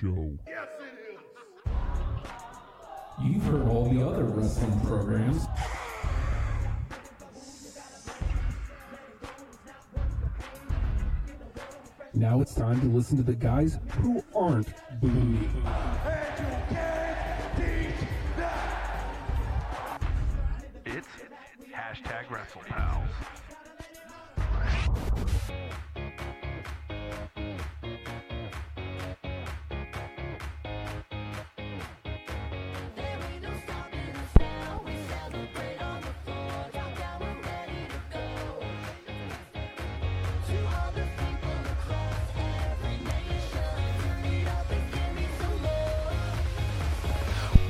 show. You've heard all the other wrestling programs. Now it's time to listen to the guys who aren't booty. It's hashtag WrestlePals.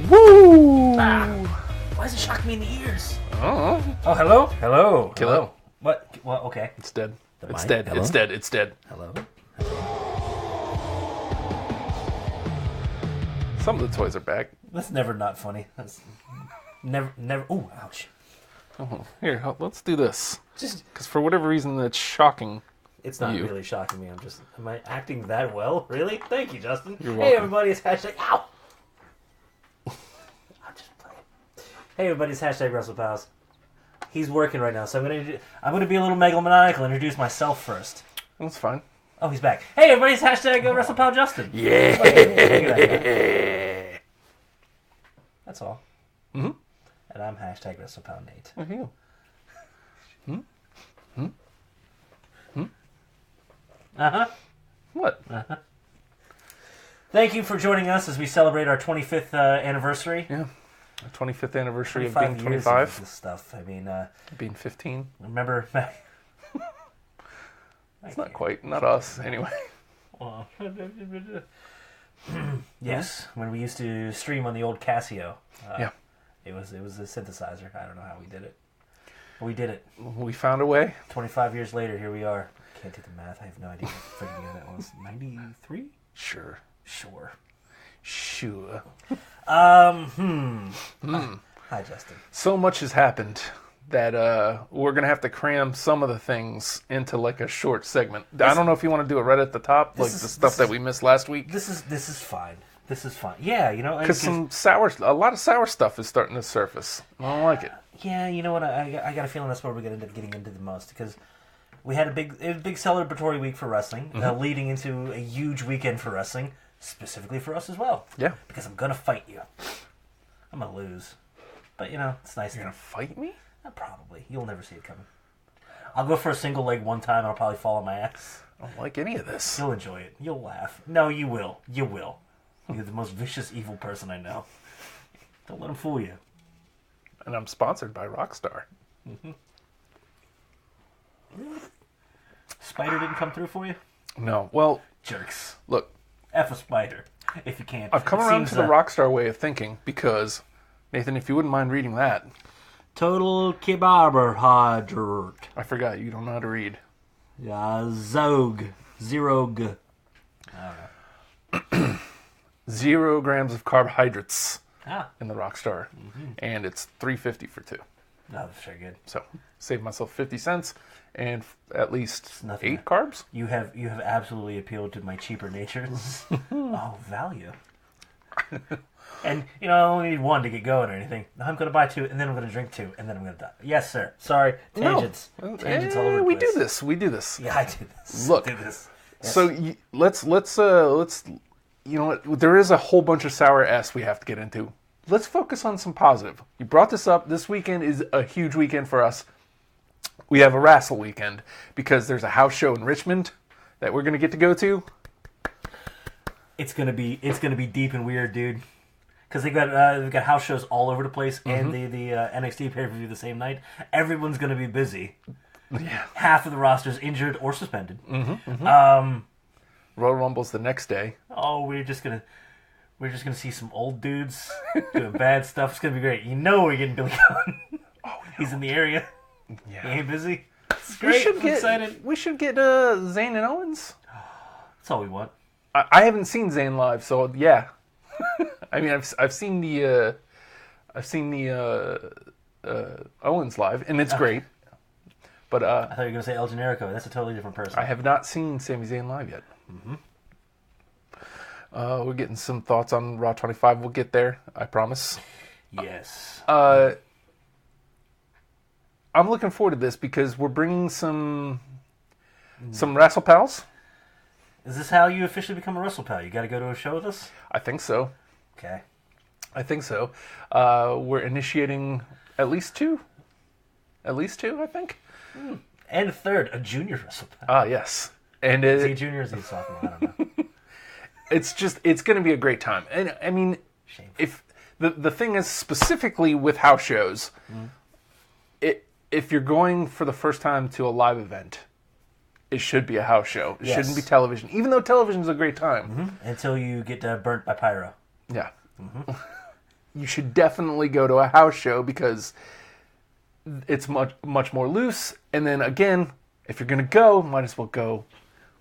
Woo! Why does it shock me in the ears? Oh, Oh, hello? Hello. hello. What? Well, okay. It's dead. It's mic? dead. Hello? It's dead. It's dead. Hello? Some of the toys are back. That's never not funny. That's never. Oh, ouch. Oh, here, let's do this. Just, Because for whatever reason, that's shocking. it's not You. really shocking me. Am I acting that well? Really? Thank you, Justin. You're Hey, welcome. everybody, it's hashtag, ow! I'll just play. Hey, everybody, it's hashtag WrestlePals. He's working right now, so I'm gonna be a little megalomaniacal and introduce myself first. That's fine. Oh, he's back. Hey, everybody, it's hashtag WrestlePal Justin. Yeah. Look at that. That's all. Mm-hmm. And I'm hashtag WrestlePal Nate. There you go. Uh-huh. What? Thank you for joining us as we celebrate our 25th anniversary. Yeah. The 25th anniversary of 25 being years 25. of this stuff. I mean, Being 15. remember... It's not quite. Not us, anyway. Yes, when we used to stream on the old Casio. Yeah. It was a synthesizer. I don't know how we did it. But we did it. We found a way. 25 years later, here we are. Can't do the math. I have no idea what freaking year that was. 93? Sure. Sure. Sure. Hi, Justin. So much has happened that we're going to have to cram some of the things into like a short segment. I don't know if you want to do it right at the top, like the stuff that we missed last week. This is fine. This is fine. Yeah, you know, Because a lot of sour stuff is starting to surface. I don't like it. yeah, you know what? I got a feeling that's where we're going to end up getting into the most because we had a big celebratory week for wrestling, leading into a huge weekend for wrestling, specifically for us as well. Yeah. Because I'm gonna fight you. I'm gonna lose, but you know it's nice. You're going to fight me? Probably you'll never see it coming. I'll go for a single leg one time. And I'll probably fall on my ass. I don't like any of this. You'll enjoy it. You'll laugh. No, you will. You will. You're the most vicious, evil person I know. Don't let him fool you. And I'm sponsored by Rockstar. Spider didn't come through for you? No. Well, Jerks. look, F a spider, if you can't. I've come It around seems, to the Rockstar way of thinking because, Nathan, if you wouldn't mind reading that. Total carbohydrate. I forgot, you don't know how to read. Zog. Zerog. 0 grams of carbohydrates Ah. in the Rockstar. And it's $3.50 for 2. No, that's very good. So, save myself 50 cents and at least nothing. 8 carbs. You have absolutely appealed to my cheaper nature. Oh, value. And, you know, I only need 1 to get going or anything. I'm going to buy 2, and then I'm going to drink 2, and then I'm going to die. Yes, sir. Sorry. Tangents. No. Tangents all over the we place. do this. We do this. Yeah, I do this. Look. I do this. Yes. So let's you know what? There is a whole bunch of sour S we have to get into. Let's focus on some positive. You brought this up. This weekend is a huge weekend for us. We have a wrestle weekend because there's a house show in Richmond that we're gonna get to go to. It's gonna be deep and weird, dude. Because they've got house shows all over the place, and the NXT pay per view the same night. Everyone's gonna be busy. Yeah. Half of the roster's injured or suspended. Royal Rumble's the next day. Oh, we're just gonna see some old dudes doing bad stuff. It's gonna be great. You know we're getting Billy Gunn. Oh, he's in the area. Yeah. He ain't busy. It's great. I'm excited. We should get Zayn and Owens. That's all we want. I haven't seen Zayn live, so yeah. I mean, I've seen the Owens live, and it's great. But I thought you were gonna say El Generico. That's a totally different person. I have not seen Sami Zayn live yet. We're getting some thoughts on Raw 25. We'll get there, I promise. Yes. I'm looking forward to this because we're bringing some Wrestle Pals. Is this how you officially become a WrestlePal? You got to go to a show with us? I think so. Okay. I think so. We're initiating at least two. At least two, I think. And a third, a junior WrestlePal. Ah, yes. And Is he a junior or is he a sophomore? I don't know. it's going to be a great time. And I mean, Shameful. if the thing is specifically with house shows, if you're going for the first time to a live event, it should be a house show. It Yes. shouldn't be television, even though television's a great time. Until you get burnt by pyro. Yeah. You should definitely go to a house show because it's much more loose. And then again, if you're going to go, might as well go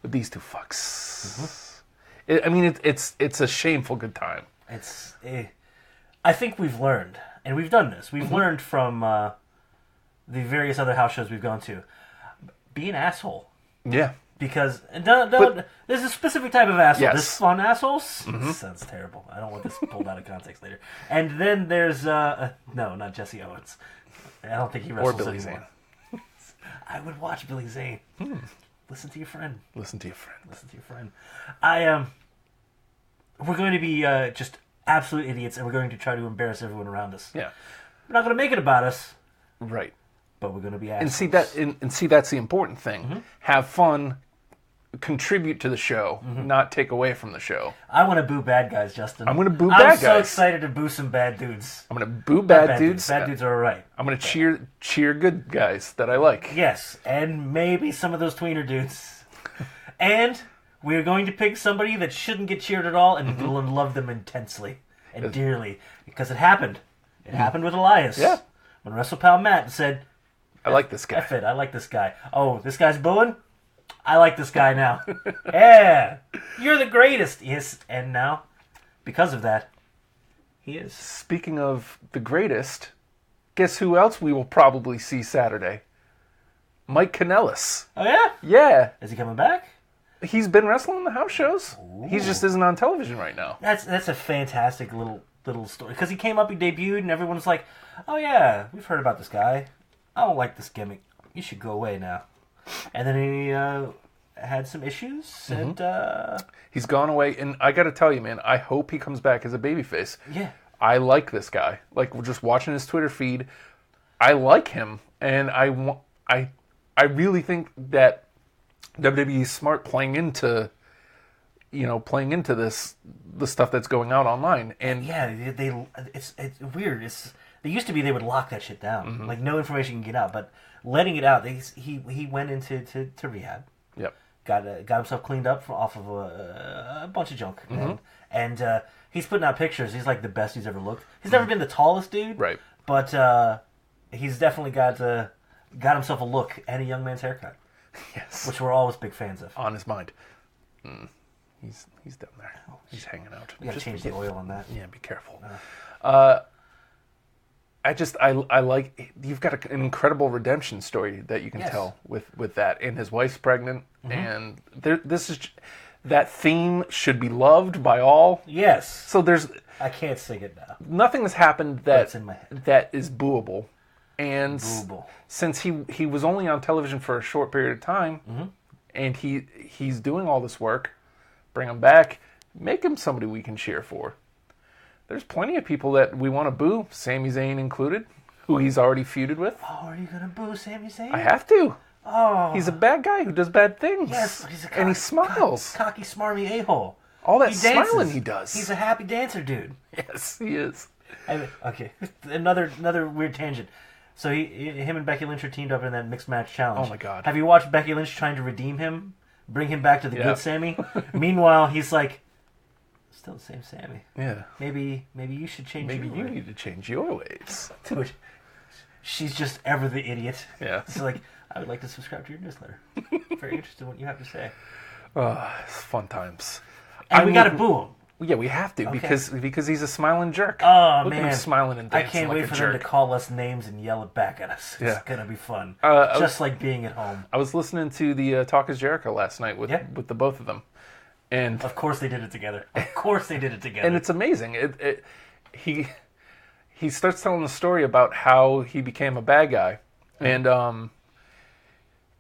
with these two fucks. It's a shameful good time. I think we've learned, and we've done this. We've learned from the various other house shows we've gone to. Be an asshole. Yeah. Because there's a specific type of asshole. Yes. There's fun assholes. Sounds terrible. I don't want this pulled out of context later. And then there's no, not Jesse Owens. I don't think he wrestles Or Billy anymore. Zane. I would watch Billy Zane. Listen to your friend. Listen to your friend. Listen to your friend. We're going to be just absolute idiots, and we're going to try to embarrass everyone around us. Yeah. We're not going to make it about us, Right. but we're going to be And assholes. see that's the important thing. Have fun, contribute to the show, not take away from the show. I want to boo bad guys, Justin. I'm gonna boo I'm bad so guys. excited to boo some bad dudes. I'm gonna boo Not bad dudes. Bad dudes are alright. I'm gonna cheer good guys that I like. Yes, and maybe some of those tweener dudes. And we're going to pick somebody that shouldn't get cheered at all, and we'll love them intensely and dearly. Because it happened. It happened with Elias. Yeah. When WrestlePal Matt said, I like this guy. F it, I like this guy. Oh, this guy's booing? I like this guy now. Yeah. You're the greatest. Yes, and now, because of that, he is. Speaking of the greatest, guess who else we will probably see Saturday? Mike Kanellis. Oh, yeah? Yeah, Is he coming back? he's been wrestling in the house shows. He just isn't on television right now. That's a fantastic little story. Because he came up, he debuted, and everyone's like, oh, yeah, we've heard about this guy. I don't like this gimmick. You should go away now. And then he had some issues, and He's gone away, and I got to tell you, man, I hope he comes back as a babyface. yeah. I like this guy. Like, we're just watching his Twitter feed. I like him, and I really think that WWE is smart playing into this, the stuff that's going out online. And Yeah, it's weird. They used to be they would lock that shit down, like no information can get out. But letting it out, he went into to rehab, yep, got himself cleaned up off of a bunch of junk, and he's putting out pictures. He's like the best he's ever looked. He's never been the tallest dude, right. But he's definitely got himself a look and a young man's haircut, Yes, which we're always big fans of. on his mind. He's down there. He's hanging out. We gotta change the oil on that. Yeah, be careful. I like, you've got an incredible redemption story that you can Yes. tell with that, and his wife's pregnant, and that theme should be loved by all. Yes, So there's I can't sing it now. nothing has happened It's in my head. that is booable, and Booable. since he was only on television for a short period of time, and he's doing all this work, bring him back, make him somebody we can cheer for. There's plenty of people that we want to boo, Sami Zayn included, who he's already feuded with. Oh, are you gonna boo Sami Zayn? I have to. Oh, He's a bad guy who does bad things. yes, he's a and he smiles. cocky, smarmy a-hole. All that He dances. smiling he does. He's a happy dancer, dude. Yes, he is. Okay, another weird tangent. So him and Becky Lynch are teamed up in that mixed match challenge. Oh my God. Have you watched Becky Lynch trying to redeem him, bring him back to the Yeah. good Sammy? Meanwhile, he's like, still the same Sammy. Yeah. Maybe you should change. Maybe your you way." need to change your ways. Dude, she's just ever the idiot. Yeah. It's like, I would like to subscribe to your newsletter. Very interested in what you have to say. It's fun times. And I'm we gotta looking- boo him. Yeah, we have to because he's a smiling jerk. Oh, Look at man. him smiling and I dancing can't like wait a for jerk. them to call us names and yell it back at us. It's Yeah. gonna be fun. I Just like being at home. I was listening to the Talk is Jericho last night with Yeah. the both of them, And Of course they did it together. Of course they did it together. and it's amazing. He starts telling the story about how he became a bad guy, and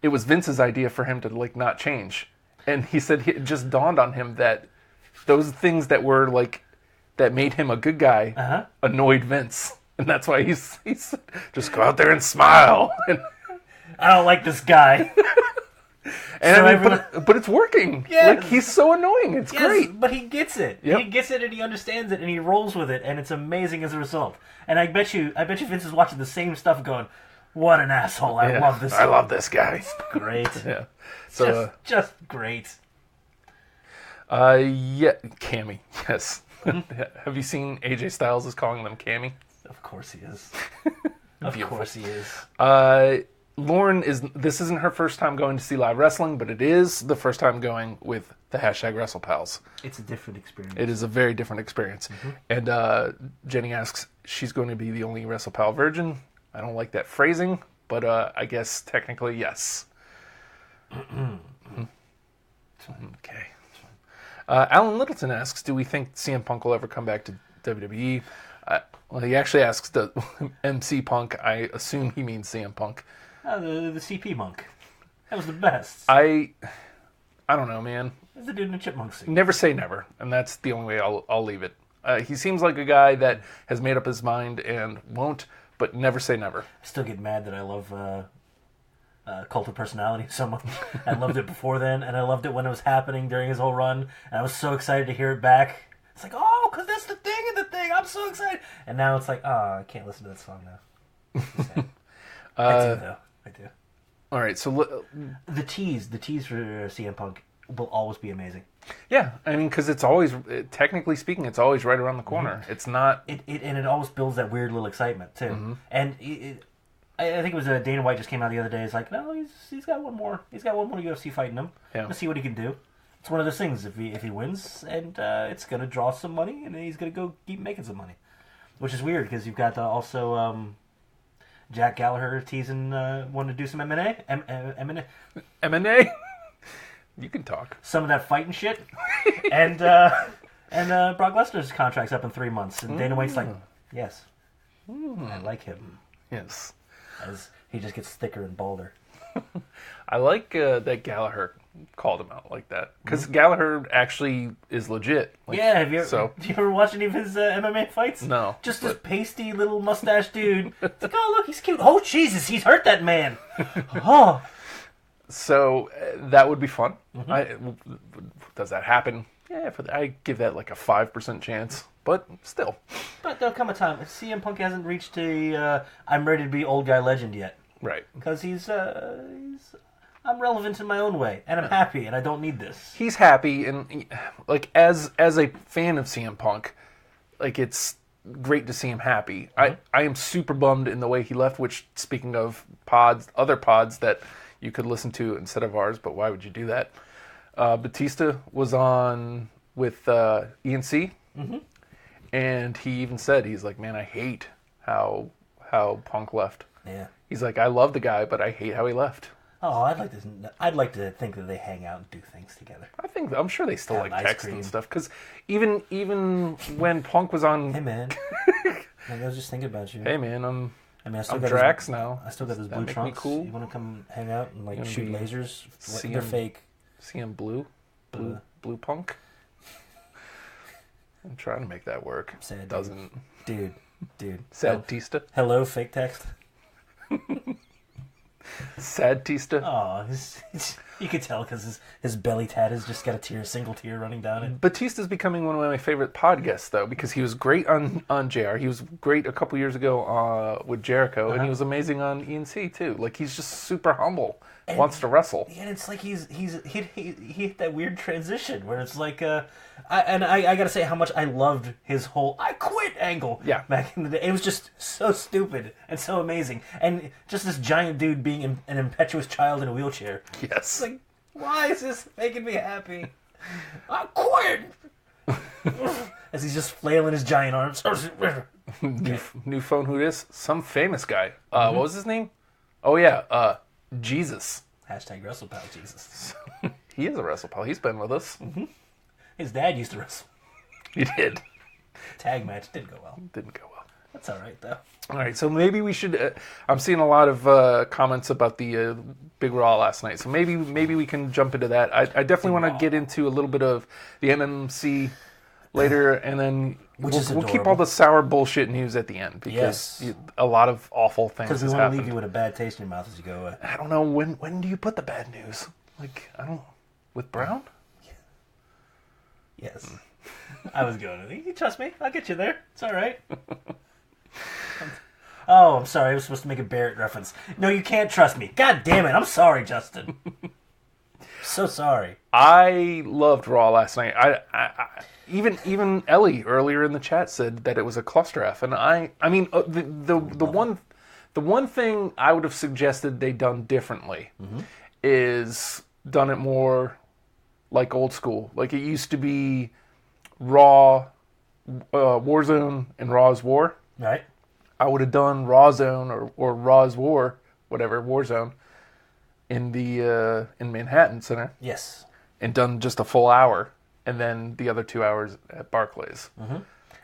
it was Vince's idea for him to like not change, and he said it just dawned on him that those things that were like that made him a good guy annoyed Vince, and that's why he's just go out there and smile. And I don't like this guy. so So I mean, everyone- but it's working. Yes. Like he's so annoying. It's Yes, great. but he gets it. Yep. He gets it and he understands it and he rolls with it and it's amazing as a result. And I bet you Vince is watching the same stuff going, what an asshole. I Yeah. love this. I love this guy. Great. Yeah. So Just great. yeah, Cammy. Yes. Have you seen AJ Styles is calling them Cammy? Of course he is. Of Beautiful. course he is. Lauren this isn't her first time going to see live wrestling, but it is the first time going with the hashtag WrestlePals. It's a different experience. It is a very different experience. And Jenny asks, she's going to be the only WrestlePal virgin. I don't like that phrasing, but I guess technically yes. Okay. Alan Littleton asks, do we think CM Punk will ever come back to WWE? Well, he actually asks the MC Punk. I assume he means CM Punk. The CP monk. That was the best. I don't know, man. It's the dude in the chipmunk suit. Never say never, and that's the only way I'll leave it. He seems like a guy that has made up his mind and won't, but never say never. I still get mad that I love Cult of Personality so much. I loved it before then, and I loved it when it was happening during his whole run, and I was so excited to hear it back. It's like, oh, because that's the thing and the thing. I'm so excited. And now it's like, oh, I can't listen to that song now. I do, though. I do. All right, so The tease for CM Punk will always be amazing. yeah, I mean, because it's always, technically speaking, it's always right around the corner. It's not. It always builds that weird little excitement, too. And I think it was Dana White just came out the other day. It's like, no, he's got one more. He's got one more UFC fight in him. Yeah. Let's see what he can do. It's one of those things. If he wins, and it's going to draw some money, and then he's going to go keep making some money, which is weird because you've got also Jack Gallagher teasing wanting to do some M&A, M&A. You can talk. some of that fighting shit, and Brock Lesnar's contract's up in 3 months, and Dana White's like, yes, I like him, Yes. as he just gets thicker and balder. I like that Gallagher called him out like that, because Gallagher actually is legit. Like, Yeah, have you ever, So do you ever watch any of his MMA fights? No, Just this pasty little mustache dude. It's like, oh, look, he's cute. Oh, Jesus, he's hurt that man. Oh. So that would be fun. Does that happen? Yeah, I give that like a 5% chance, but still. But there'll come a time. CM Punk hasn't reached a I'm ready to be old guy legend yet. Right. Because I'm relevant in my own way, and I'm happy, and I don't need this. He's happy, and like as a fan of CM Punk, like it's great to see him happy. I am super bummed in the way he left. Which, speaking of other pods that you could listen to instead of ours, but why would you do that? Batista was on with ENC, and he even said, he's like, man, I hate how Punk left. Yeah. He's like, I love the guy, but I hate how he left. Oh, I'd like to think that they hang out and do things together. I'm sure they still Have like ice text cream. and stuff, because even when Punk was on, Hey, man. I was just thinking about you. hey man, I mean, I still I'm got Drax now. I still got those That blue make me trunks. cool? You want to come hang out and like You wanna shoot be lasers? CM They're fake. CM Blue Punk. I'm trying to make that work. Sad dude. Doesn't. Dude. Sad Tista. Hello, fake text. Sad Tista. Oh, you could tell because his belly tat has just got a single tear running down it. Batista's becoming one of my favorite pod guests, though, because he was great on JR. He was great a couple years ago with Jericho, and he was amazing on ENC, too. Like, he's just super humble, wants to wrestle. And it's like he hit that weird transition where it's like, I gotta say how much I loved his whole "I quit" angle. Yeah. Back in the day, it was just so stupid and so amazing, and just this giant dude being an impetuous child in a wheelchair. Yes. It's like, why is this making me happy? I quit. As he's just flailing his giant arms. New phone, who it is? Some famous guy. What was his name? Oh, yeah. Jesus. Hashtag WrestlePal Jesus. He is a WrestlePal. He's been with us. His dad used to wrestle. He did. Tag match didn't go well. Didn't go well. That's all right, though. All right, so maybe we should. I'm seeing a lot of comments about the Big Raw last night, so maybe we can jump into that. I definitely want to get into a little bit of the MMC later, and then we'll keep all the sour bullshit news at the end because a lot of awful things. Because we want to leave you with a bad taste in your mouth as you go away. I don't know when do you put the bad news? Like I don't with Brown. Yes. I was going to. You trust me? I'll get you there. It's all right. Oh, I'm sorry. I was supposed to make a Barrett reference. No, you can't trust me. God damn it. I'm sorry, Justin. So sorry. I loved Raw last night. I even Ellie earlier in the chat said that it was a cluster F, and I mean the one thing I would have suggested they done differently is done it more like old school, like it used to be Raw, Warzone, and Raw's War. Right. I would have done Raw Zone or Raw's War, whatever, Warzone, in the in Manhattan Center. Yes. And done just a full hour, and then the other 2 hours at Barclays. Mm-hmm.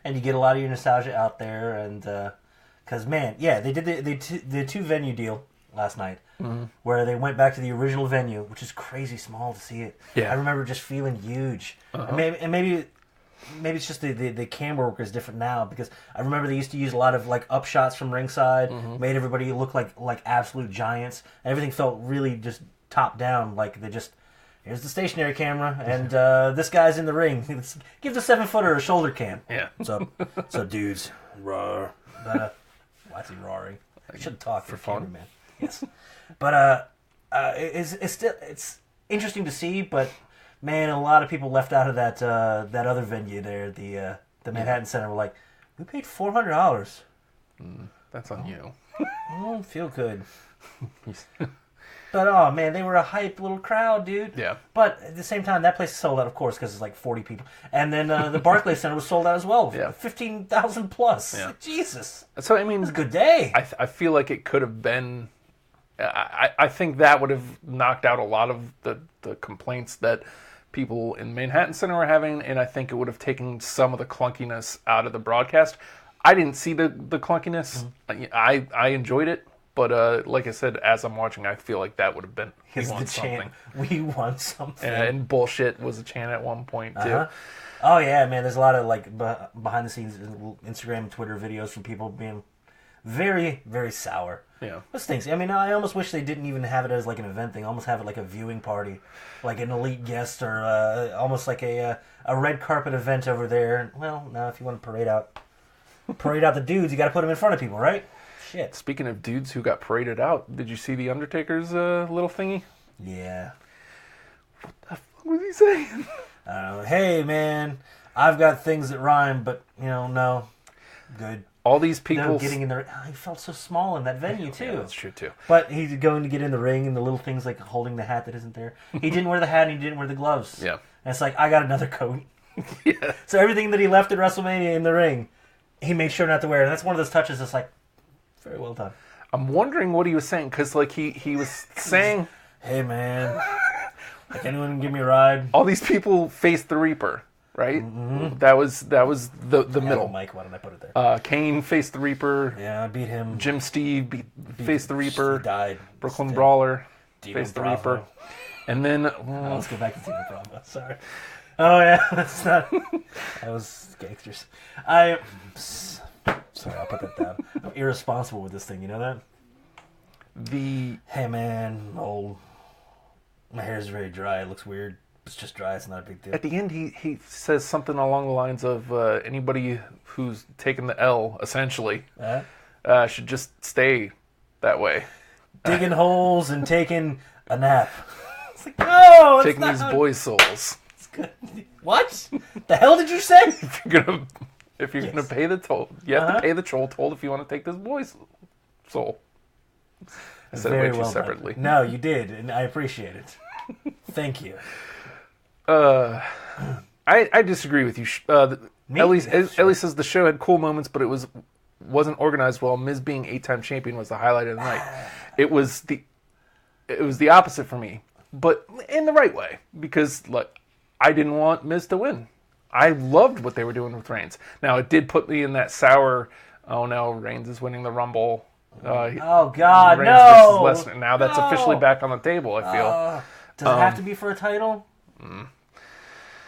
And you get a lot of your nostalgia out there, and because man, yeah, they did the two venue deal last night, where they went back to the original venue, which is crazy small to see it. Yeah. I remember just feeling huge, and maybe it's just the camera work is different now, because I remember they used to use a lot of like up shots from ringside, made everybody look like absolute giants, and everything felt really just top down, like they just. Here's the stationary camera, and this guy's in the ring. Give the 7-footer a shoulder cam. Yeah. So dudes, roar. Why's he roaring? I should talk for fun, man. Yes, but it's interesting to see. But man, a lot of people left out of that other venue there, the Manhattan Center. Were like, we paid $400. That's on you. I don't feel good. But, oh, man, they were a hype little crowd, dude. Yeah. But at the same time, that place is sold out, of course, because it's like 40 people. And then the Barclays Center was sold out as well. Yeah. 15,000 plus. Yeah. Jesus. So, I mean... It was a good day. I feel like it could have been... I think that would have knocked out a lot of the complaints that people in Manhattan Center were having, and I think it would have taken some of the clunkiness out of the broadcast. I didn't see the clunkiness. I enjoyed it. But like I said, as I'm watching, I feel like that would have been we won something. We won something. And bullshit was a chant at one point too. Oh yeah, man. There's a lot of like behind the scenes Instagram, Twitter videos from people being very, very sour. Yeah. Those things. I mean, I almost wish they didn't even have it as like an event thing. Almost have it like a viewing party, like an elite guest, or almost like a red carpet event over there. Well, now if you want to parade out the dudes, you got to put them in front of people, right? Shit. Speaking of dudes who got paraded out, did you see the Undertaker's little thingy? Yeah. What the fuck was he saying? Hey, man, I've got things that rhyme, but, no. Good. All these people... getting in the... he felt so small in that venue, too. Yeah, that's true, too. But he's going to get in the ring, and the little things like holding the hat that isn't there. He didn't wear the hat, and he didn't wear the gloves. Yeah. And it's like, I got another coat. Yeah. So everything that he left at WrestleMania in the ring, he made sure not to wear. And that's one of those touches that's like, very well done. I'm wondering what he was saying, because like he was saying... Hey, man, like anyone can give me a ride? All these people faced the Reaper, right? Mm-hmm. That was the middle. Mike, why did I put it there? Kane faced the Reaper. Yeah, I beat him. Jim Steve faced the Reaper. He died. Brooklyn Brawler faced the Bravo. Reaper. And then... let's go back to Dino Bravo. Sorry. Oh, yeah, that's not... That was gangsters. Sorry, I'll put that down. I'm irresponsible with this thing, you know that? Hey, man, my hair's very dry. It looks weird. It's just dry. It's not a big deal. At the end, he says something along the lines of anybody who's taken the L, essentially, should just stay that way. Digging holes and taking a nap. It's like, no, it's taking not. These boys' souls. It's good. What? The hell did you say? If you're gonna pay the toll, you have to pay the toll if you want to take this boy's soul. I said it way too separately. No, you did, and I appreciate it. Thank you. I disagree with you. Ellie says the show had cool moments, but it wasn't organized well. Miz being 8-time champion was the highlight of the night. It was the opposite for me, but in the right way, because like I didn't want Miz to win. I loved what they were doing with Reigns. Now, it did put me in that sour, oh no, Reigns is winning the Rumble. Oh, God, Reigns no! versus Lesnar. Now that's officially back on the table, I feel. Does it have to be for a title?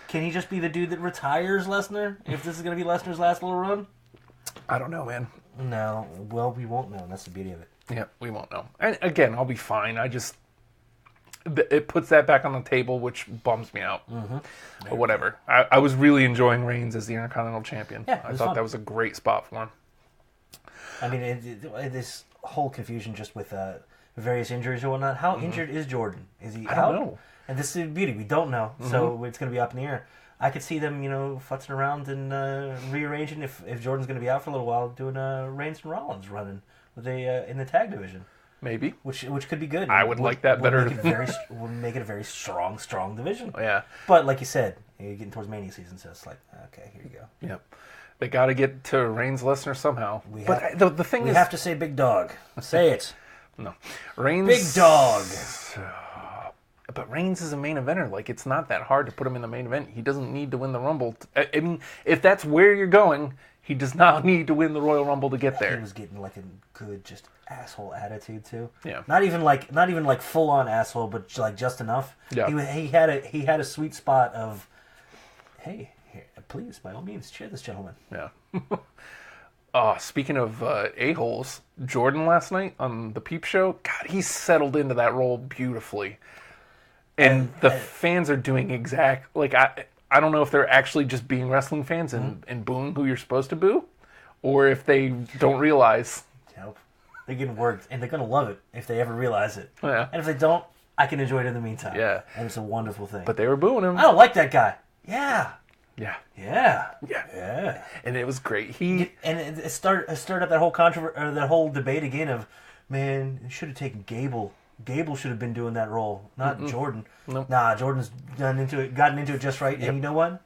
Can he just be the dude that retires Lesnar if this is going to be Lesnar's last little run? I don't know, man. No. Well, we won't know. That's the beauty of it. Yeah, we won't know. And again, I'll be fine. It puts that back on the table, which bums me out. But whatever. I was really enjoying Reigns as the Intercontinental Champion. Yeah, I thought fun. that was a great spot for him. I mean, this whole confusion just with various injuries and whatnot. How injured is Jordan? Is he I out? don't know. And this is the beauty. We don't know. So it's going to be up in the air. I could see them, futzing around and rearranging if Jordan's going to be out for a little while, doing Reigns and Rollins running with in the tag division. Maybe. Which could be good. I would like that better. Would make it a very strong division. Yeah. But like you said, you're getting towards Mania season, so it's like, okay, here you go. Yep. They got to get to Reigns Lesnar somehow. The thing We is, have to say Big Dog. Say it. no, Reigns. Big Dog. But Reigns is a main eventer. Like, it's not that hard to put him in the main event. He doesn't need to win the Rumble. I mean, if that's where you're going, he does not need to win the Royal Rumble to get there. He was getting like a good just asshole attitude too. Yeah. Not even like full on asshole, but like just enough. Yeah. He had a sweet spot of, hey, here, please by all means cheer this gentleman. Yeah. Speaking of a-holes, Jordan last night on the Peep Show, God, he settled into that role beautifully. And the fans are doing I don't know if they're actually just being wrestling fans and booing who you're supposed to boo, or if they don't realize. Nope. They're getting worked, and they're going to love it if they ever realize it. Yeah. And if they don't, I can enjoy it in the meantime. Yeah. And it's a wonderful thing. But they were booing him. I don't like that guy. Yeah. Yeah. Yeah. Yeah. Yeah. And it was great. And it stirred up that whole that whole debate again of, man, it should have taken Gable. Gable should have been doing that role, not Jordan. Nope. Nah, Jordan's gotten into it just right. Yep. And you know what?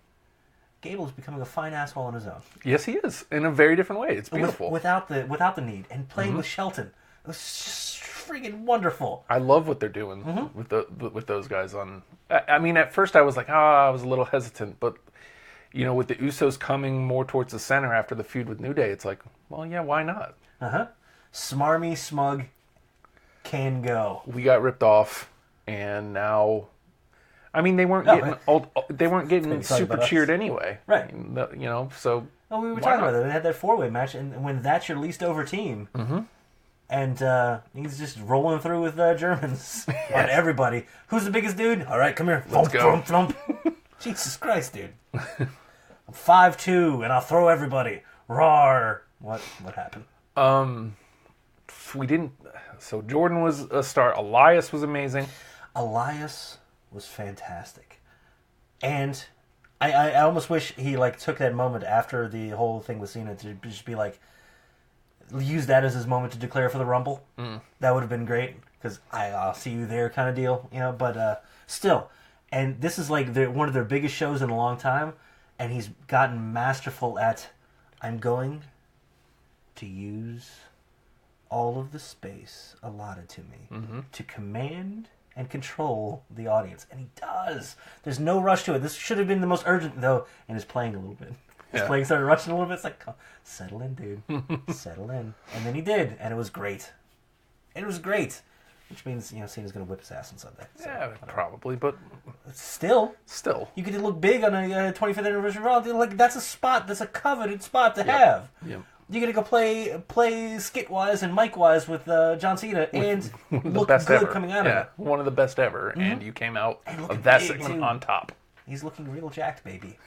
Gable's becoming a fine asshole on his own. Yes, he is, in a very different way. It's beautiful. Without the need. And playing with Shelton. It was just friggin' wonderful. I love what they're doing with those guys on. I mean, at first I was like, I was a little hesitant, but with the Usos coming more towards the center after the feud with New Day, it's like, well, yeah, why not? Smarmy, smug, can go. We got ripped off, and now, I mean, they weren't getting super cheered anyway, right? So. Oh, we were talking about that. They had that 4-way match, and when that's your least over team, and he's just rolling through with Germans on everybody. Who's the biggest dude? All right, come here. Let's go. Thump. Jesus Christ, dude. I'm 5'2", and I'll throw everybody. Roar. What happened? We didn't. So Jordan was a star. Elias was amazing. Elias was fantastic, and I almost wish he took that moment after the whole thing with Cena to just be like, use that as his moment to declare for the Rumble. That would have been great because I'll see you there kind of deal, But still, and this is one of their biggest shows in a long time, and he's gotten masterful at, I'm going to use all of the space allotted to me to command and control the audience. And he does. There's no rush to it. This should have been the most urgent, though, and his playing a little bit. His playing started rushing a little bit. It's like, settle in, dude. Settle in. And then he did, and it was great. It was great. Which means, Cena's going to whip his ass on Sunday. So, yeah, probably, but... Still. You could look big on a 25th anniversary Raw. That's a spot. That's a coveted spot to have. Yep. You're gonna go play skit-wise and mic-wise with John Cena and look best good ever. coming out of it. One of the best ever, and you came out of that segment too. on top. He's looking real jacked, baby.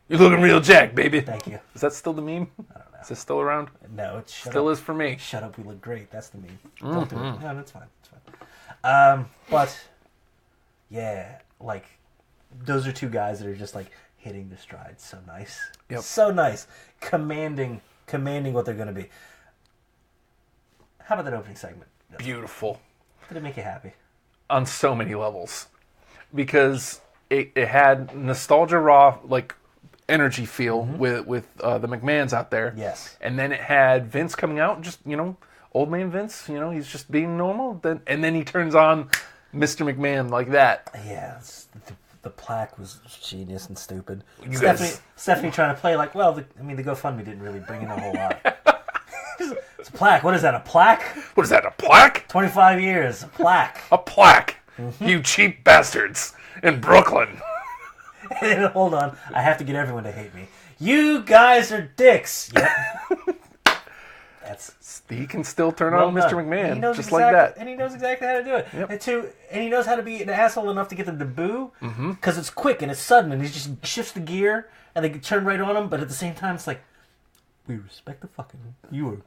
You're looking real jacked, baby. Thank you. Is that still the meme? I don't know. Is it still around? No, it's still is for me. Shut up, we look great. That's the meme. Don't do it. No, that's fine. It's fine. But yeah, those are two guys that are just hitting the stride. So nice. Yep. So nice. Commanding what they're going to be. How about that opening segment? Beautiful. Did it make you happy? On so many levels. Because it had nostalgia raw, energy feel with the McMahons out there. Yes. And then it had Vince coming out, just, old man Vince, he's just being normal. And then he turns on Mr. McMahon like that. Yeah. the plaque was genius and stupid. You Stephanie trying to play like, well, the GoFundMe didn't really bring in a whole lot. It's a plaque. What is that? A plaque? What is that? A plaque? 25 years. A plaque. A plaque. You cheap bastards in Brooklyn. Hold on. I have to get everyone to hate me. You guys are dicks. Yep. He can still turn Well on done. Mr. McMahon And he just like that. And he knows exactly how to do it. Yep. And he knows how to be an asshole enough to get them to boo. Because it's quick and it's sudden and he just shifts the gear and they can turn right on him. But at the same time, it's like, we respect the fucking you.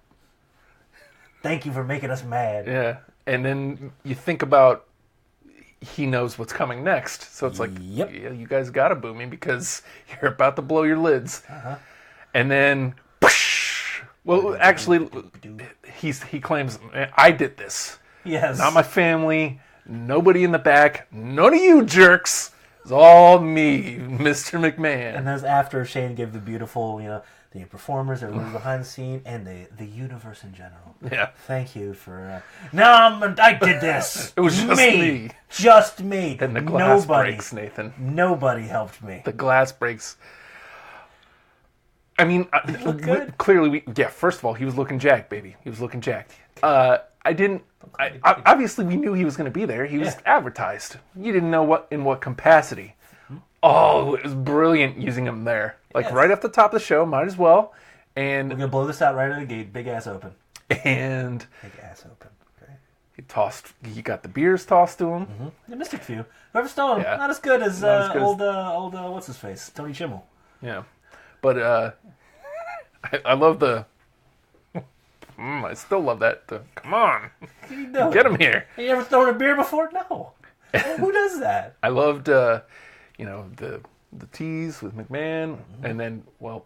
Thank you for making us mad. Yeah. And then you think about he knows what's coming next. So it's like, Yep. yeah, you guys got to boo me because you're about to blow your lids. Uh-huh. And then, whoosh, well, actually, he claims, I did this. Yes. Not my family, nobody in the back, none of you jerks. It's all me, Mr. McMahon. And that's after Shane gave the beautiful, the performers, everybody behind the scene, and the universe in general. Yeah. Thank you for... I did this. It was just me. Just me. Then the glass Nobody. breaks, Nathan. Nobody helped me. The glass breaks. I mean, looked good. Clearly, first of all, he was looking jacked, baby. He was looking jacked. Obviously, we knew he was going to be there. He was advertised. You didn't know in what capacity. Oh, it was brilliant using him there. Like, right off the top of the show, might as well. And We're going to blow this out right out of the gate. Big ass open. And Big ass open. Okay. he got the beers tossed to him. They missed a few. Whoever stole him. Yeah. Not as good as Not as good as- old what's his face? Tony Schimmel. Yeah. But I love the... I still love that. Come on. You know. Get him here. You ever thrown a beer before? No. Who does that? I loved, the tease with McMahon, and then, well,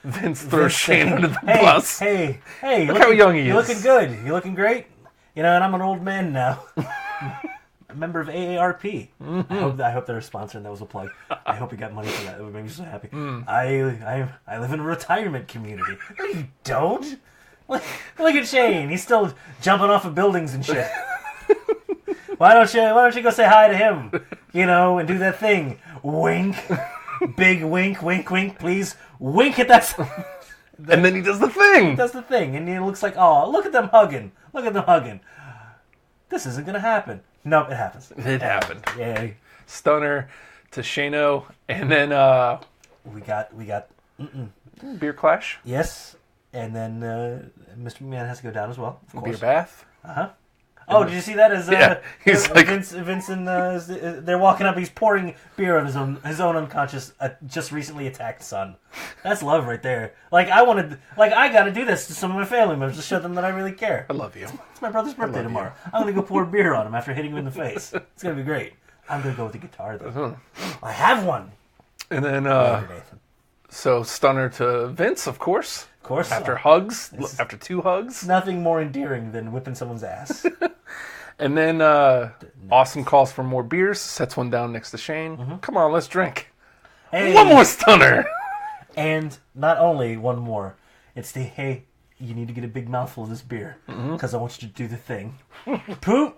Vince throws Shane under the bus. Hey, Look how young he is. You're looking good. You're looking great. And I'm an old man now. A member of AARP. I hope they're a sponsor and that was a plug. I hope you got money for that. It would make me so happy. I live in a retirement community. No, you don't. Look at Shane. He's still jumping off of buildings and shit. Why don't you go say hi to him? And do that thing. Wink. Big wink, wink, wink, please. Wink at that. And then he does the thing. That's the thing. And it looks like, oh, look at them hugging. Look at them hugging. This isn't going to happen. No, it happens. It happened. Yay. Stunner to Shano, and then We got beer clash, yes, and then Mr. McMahon has to go down as well. Of beer course. bath. Oh, did you see that? Yeah, he's like- Vince and they're walking up. He's pouring beer on his own unconscious, just recently attacked son. That's love right there. I got to do this to some of my family members to show them that I really care. I love you. It's my brother's birthday tomorrow. I'm gonna go pour beer on him after hitting him in the face. It's gonna be great. I'm gonna go with the guitar though. I have one. And then Nathan. so Stunner to Vince, of course. Of course. After hugs, after 2 hugs. Nothing more endearing than whipping someone's ass. And then Austin calls for more beers, sets one down next to Shane. Come on, let's drink. Hey. One more Stunner. And not only one more, it's hey, you need to get a big mouthful of this beer because I want you to do the thing. Poop!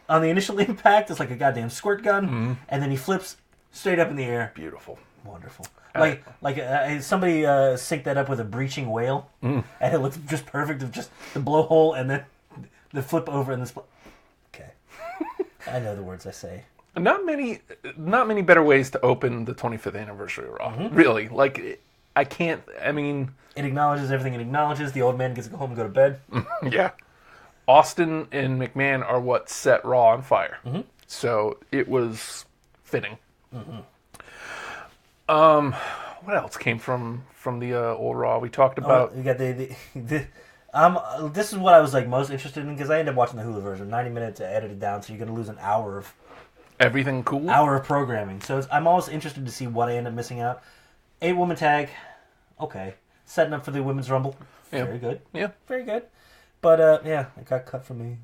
On the initial impact, it's like a goddamn squirt gun, and then he flips straight up in the air. Beautiful. Wonderful. Somebody synced that up with a breaching whale, and it looks just perfect of just the blowhole and then the flip over and the split. Okay. I know the words I say. Not many better ways to open the 25th anniversary of Raw. Really. I can't, It acknowledges everything it acknowledges. The old man gets to go home and go to bed. yeah. Austin and McMahon are what set Raw on fire. So it was fitting. What else came from the old Raw? We talked about... You got this is what I was most interested in because I ended up watching the Hulu version. 90 minutes edited down, so you're going to lose an hour of Everything cool? programming. So I'm always interested to see what I end up missing out. 8-woman tag, okay. Setting up for the Women's Rumble, very good. Yeah. Very good. But, it got cut from me.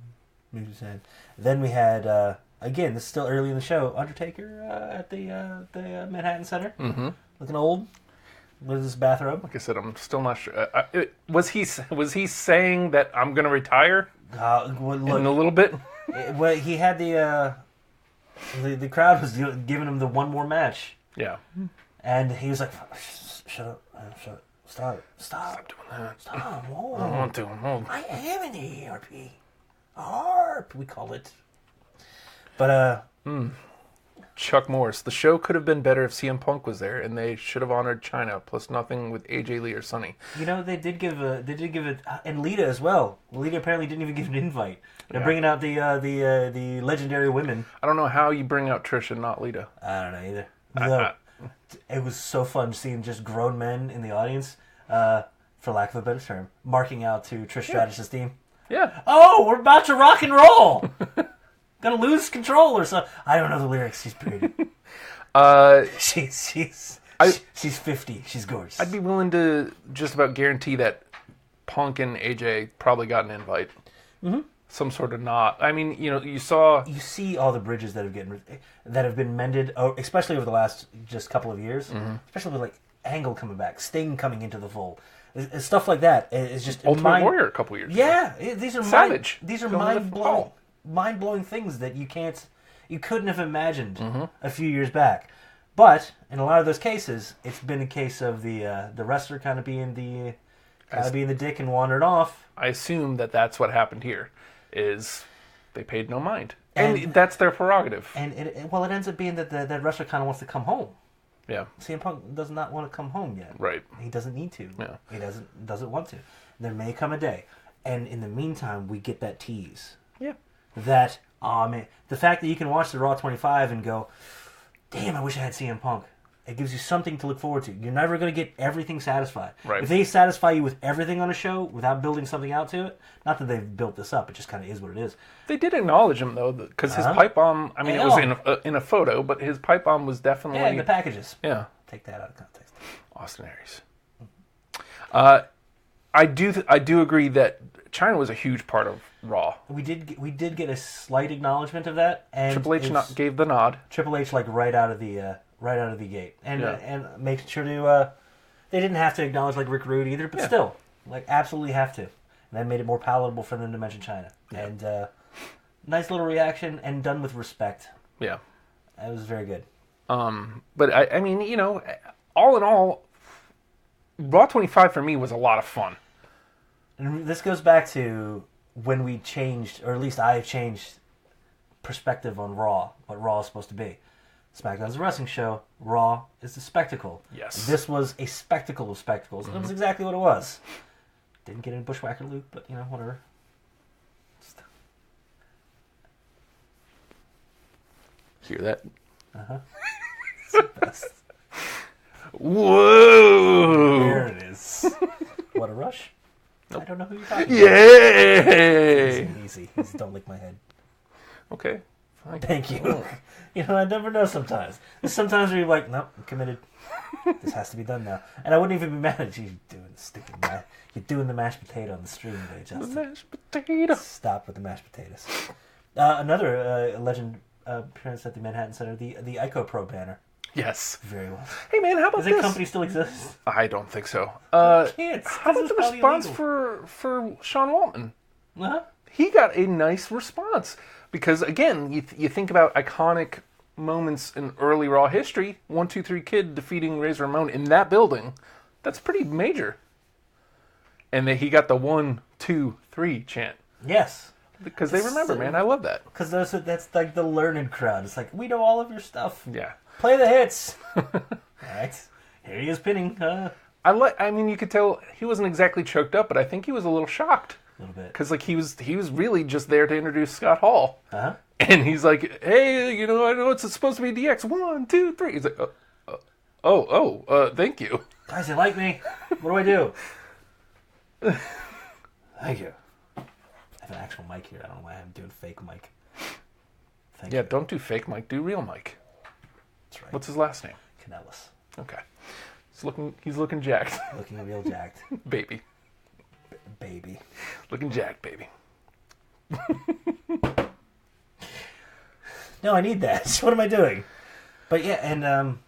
Then we had, again, this is still early in the show, Undertaker at the Manhattan Center. Looking old. With his bathrobe. Like I said, I'm still not sure. Was he saying that I'm going to retire in a little bit? Well, he had the The crowd was giving him the one more match, Yeah. and he was like, "Shut up, stop Doing that. stop, whoa. I don't want to. Oh. I am an ERP. ARP, we call it." But, Chuck Morris. The show could have been better if CM Punk was there, and they should have honored China. Plus, nothing with AJ Lee or Sonny. you know, they did give it, and Lita as well. Lita apparently didn't even give an invite. They're bringing out the legendary women. I don't know how you bring out Trish and not Lita. I don't know either. No, it was so fun seeing just grown men in the audience, for lack of a better term, marking out to Trish Stratus's theme. Yeah. Oh, we're about to rock and roll. Gonna lose control or something. I don't know the lyrics. She's pretty. She's 50. She's gorgeous. I'd be willing to just about guarantee that Punk and AJ probably got an invite. Mm-hmm. Some sort of nod. I mean, you saw. You see all the bridges that have been mended, especially over the last just couple of years. Especially with like Angle coming back, Sting coming into the fold, stuff like that. It's just Ultimate Warrior a couple years ago. Yeah, these are Savage. These are Going to the mind blowing things that you couldn't have imagined a few years back. But in a lot of those cases, it's been a case of the wrestler kind of being the dick and wandering off. I assume that that's what happened here. Is they paid no mind, and that's their prerogative. And it ends up being that that wrestler kind of wants to come home. Yeah. CM Punk does not want to come home yet. Right. He doesn't need to. Yeah. He doesn't want to. There may come a day, and in the meantime, we get that tease. Yeah. That man, the fact that you can watch the Raw 25 and go, damn, I wish I had CM Punk. It gives you something to look forward to. You're never going to get everything satisfied. Right. If they satisfy you with everything on a show without building something out to it, not that they've built this up, it just kind of is what it is. They did acknowledge him though, because his pipe bomb. I mean, it was in a photo, but his pipe bomb was definitely. Yeah, in the packages. Yeah. Take that out of context. Austin Aries. I do agree that China was a huge part of Raw. We did get a slight acknowledgement of that, and Triple H gave the nod. Triple H like right out of the gate, and Yeah. and make sure to they didn't have to acknowledge like Rick Rude either, but still like absolutely have to, and that made it more palatable for them to mention China. Yeah. And nice little reaction and done with respect. Yeah. It was very good. But I mean, all in all, Raw 25 for me was a lot of fun. And this goes back to when we changed, or at least I changed perspective on Raw, what Raw is supposed to be. SmackDown's a wrestling show. Raw is a spectacle. Yes. This was a spectacle of spectacles. And it was exactly what it was. Didn't get in Bushwhacker Luke, but, whatever. Hear that? It's the best. Whoa! There it is. What a rush. I don't know who you're talking about. Yay! Easy. Don't lick my head. Okay. Fine. Thank you. I never know sometimes. There's sometimes where you're like, nope, I'm committed. This has to be done now. And I wouldn't even be mad at you doing the stupid You're doing the mashed potato on the stream today, Justin. The mashed potato. Stop with the mashed potatoes. Another legend appearance at the Manhattan Center, the Ico Pro banner. Yes. Very well. Hey man, how about Does this? that company still exist? I don't think so. Can't. How about the response for Sean Waltman? Uh-huh. He got a nice response because again, you think about iconic moments in early Raw history. 1, 2, 3 Kid defeating Razor Ramon in that building. That's pretty major. And then he got the 1, 2, 3 chant Yes. because they remember, man. I love that. Because that's like the learned crowd. It's like, we know all of your stuff. Yeah. Play the hits. All right. Here he is pinning. I mean, you could tell he wasn't exactly choked up, but I think he was a little shocked. A little bit. Because he was really just there to introduce Scott Hall. Uh-huh. And he's like, hey, I know it's supposed to be DX. 1, 2, 3. He's like, thank you. Guys, you like me? What do I do? Thank you. I have an actual mic here. I don't know why I'm doing fake mic. Thank Yeah, you. don't do fake Mike, do real Mike. That's right. What's his last name? Kanellis. Okay. He's looking jacked. Looking real jacked. Baby. Baby. Looking jacked, baby. No, I need that. What am I doing? But yeah, and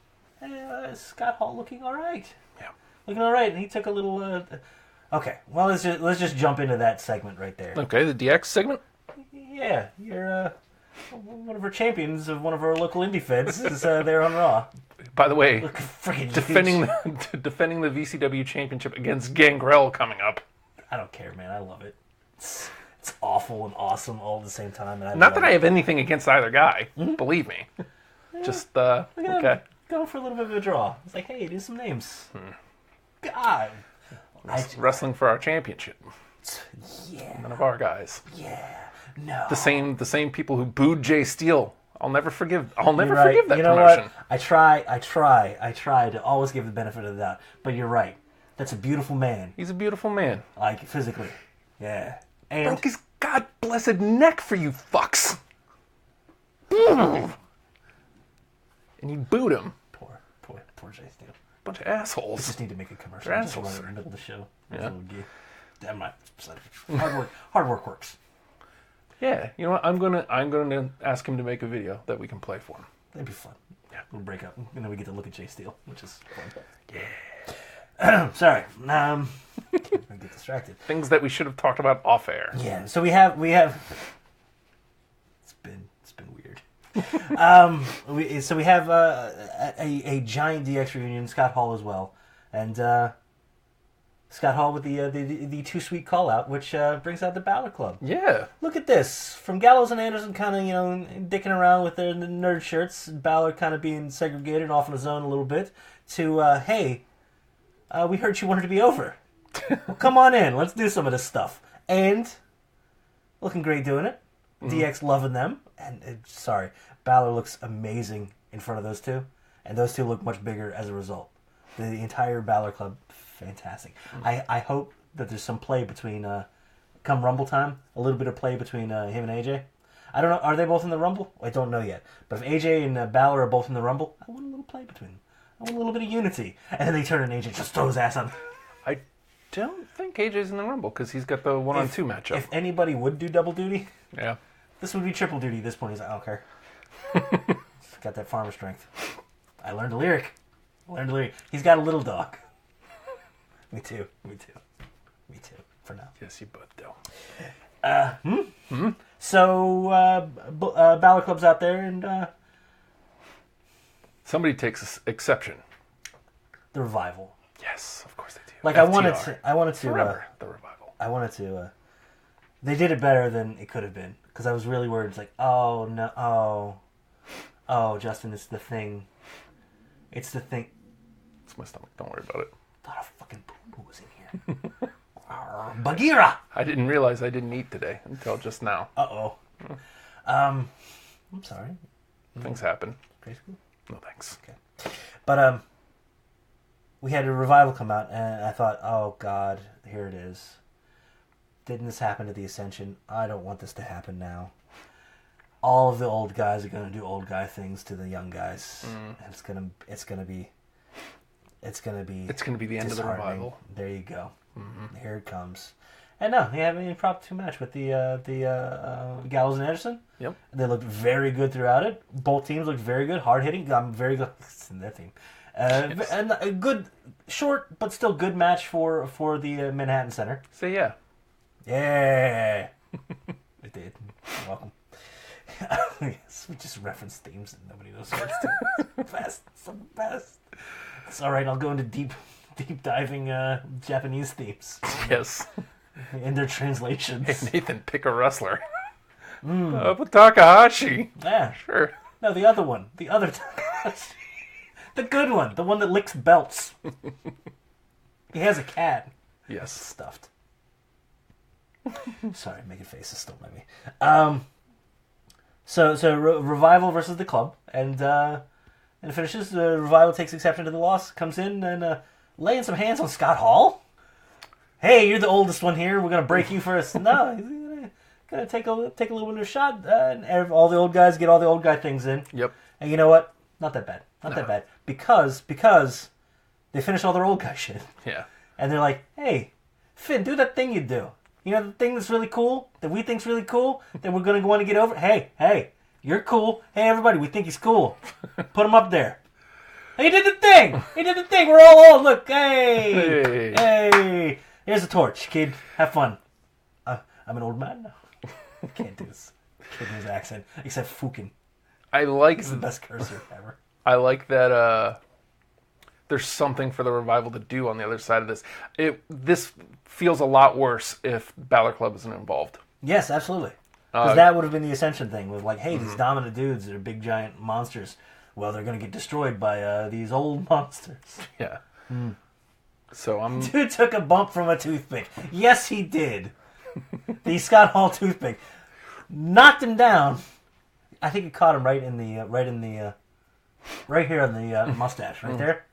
Scott Hall looking all right. Yeah. Looking all right, and he took a little. Okay, well let's just jump into that segment right there. Okay, the DX segment? Yeah, you're one of our champions of one of our local indie feds is there on Raw. By the way, Look, freaking defending huge. defending the VCW championship against Gangrel coming up. I don't care, man. I love it. It's awful and awesome all at the same time. And Not that I have anything against either guy. Believe me. Just okay. Go for a little bit of a draw. It's like, hey, do some names. God. Wrestling for our championship. Yeah. None of our guys. Yeah. No. The same people who booed Jay Steele. I'll never forgive You're right. forgive that You know promotion. what? I try to always give the benefit of the doubt. But you're right. That's a beautiful man. He's a beautiful man. Like, physically. Yeah. And Broke his god blessed neck for you fucks. And you booed him. Poor Jay Steele. Bunch of assholes. Just need to make a commercial. They're Just run it assholes. in the middle of the show. Yeah. Damn right. Hard work works. Yeah, you know what? I'm gonna ask him to make a video that we can play for him. That'd be fun. Yeah. We'll break up. And then we get to look at Jay Steele, which is fun. Yeah. Sorry. I get distracted. Things that we should have talked about off air. Yeah. So we have. It's been weird. We have a giant DX reunion. Scott Hall as well, and Scott Hall with the Too Sweet call out, which brings out the Balor Club. Yeah. Look at this. From Gallows and Anderson kind of, dicking around with their nerd shirts, Balor kind of being segregated off in his own a little bit, to, hey, we heard you wanted to be over. Well, come on in. Let's do some of this stuff. And looking great doing it. DX loving them. And, sorry, Balor looks amazing in front of those two. And those two look much bigger as a result. The entire Balor Club, fantastic. I hope that there's some play between, come Rumble time, a little bit of play between him and AJ. I don't know, are they both in the Rumble? I don't know yet. But if AJ and Balor are both in the Rumble, I want a little play between them. I want a little bit of unity. And then they turn and AJ just throw his ass on. I don't think AJ's in the Rumble because he's got the 1-on-2 matchup. If anybody would do double duty, Yeah. this would be triple duty at this point. He's like, I don't care. Got that farmer strength. I learned a lyric. He's got a little dog. Me too. For now. Yes, you both do. So, Balor Club's out there, and Somebody takes exception. the Revival. Yes, of course they do. Like, FTR. I wanted to, Forever, the Revival. They did it better than it could have been, because I was really worried. It's like, oh no, oh, Justin, it's the thing. It's my stomach. Don't worry about it. Thought a fucking poo was in here. Bagheera. I didn't realize I didn't eat today until just now. I'm sorry. Things happen. Grade school. No thanks. But we had a Revival come out, and I thought, oh God, here it is. Didn't this happen to the Ascension? I don't want this to happen now. All of the old guys are going to do old guy things to the young guys. And it's gonna be the end of the Revival. There you go. Here it comes. And no, they have an impromptu match with the Gallows and Anderson. Yep. They looked very good throughout it. Both teams looked very good, hard hitting. I'm very good. It's in their team. And a good, short but still good match for the Manhattan Center. So yeah. Yeah, it did. You're welcome. Yes, we just reference themes and nobody knows what it's the best. It's the best. It's all right. I'll go into deep diving Japanese themes Yes. in their translations. Hey, Nathan, pick a wrestler. But Takahashi. Yeah. Sure. No, the other one. The other Takahashi. The good one. The one that licks belts. He has a cat. Yes. Stuffed. Sorry, making faces still at me. So Revival versus the Club, and it finishes. Revival takes exception to the loss, comes in and laying some hands on Scott Hall. Hey, you're the oldest one here. We're gonna break you first. No, he's gonna take a little bit of a shot. And all the old guys get all the old guy things in. Yep. And you know what? Not that bad. Not that bad. Because they finish all their old guy shit. Yeah. And they're like, hey, Finn, do that thing you do. You know the thing that's really cool, that we think's really cool, that we're going to want to get over? Hey, you're cool. Hey, everybody, we think he's cool. Put him up there. He did the thing. We're all old. Look, hey. Here's a torch, kid. Have fun. I'm an old man now. Can't do this. Kid in his accent, except Fukin. I like He's the best cursor ever. I like that there's something for the Revival to do on the other side of this. This feels a lot worse if Balor Club isn't involved. Yes, absolutely. Because that would have been the Ascension thing with like, hey, these dominant dudes are big giant monsters. Well, they're going to get destroyed by these old monsters. Yeah. So I'm... Dude took a bump from a toothpick. Yes, he did. The Scott Hall toothpick knocked him down. I think it caught him right here on the mustache, right there.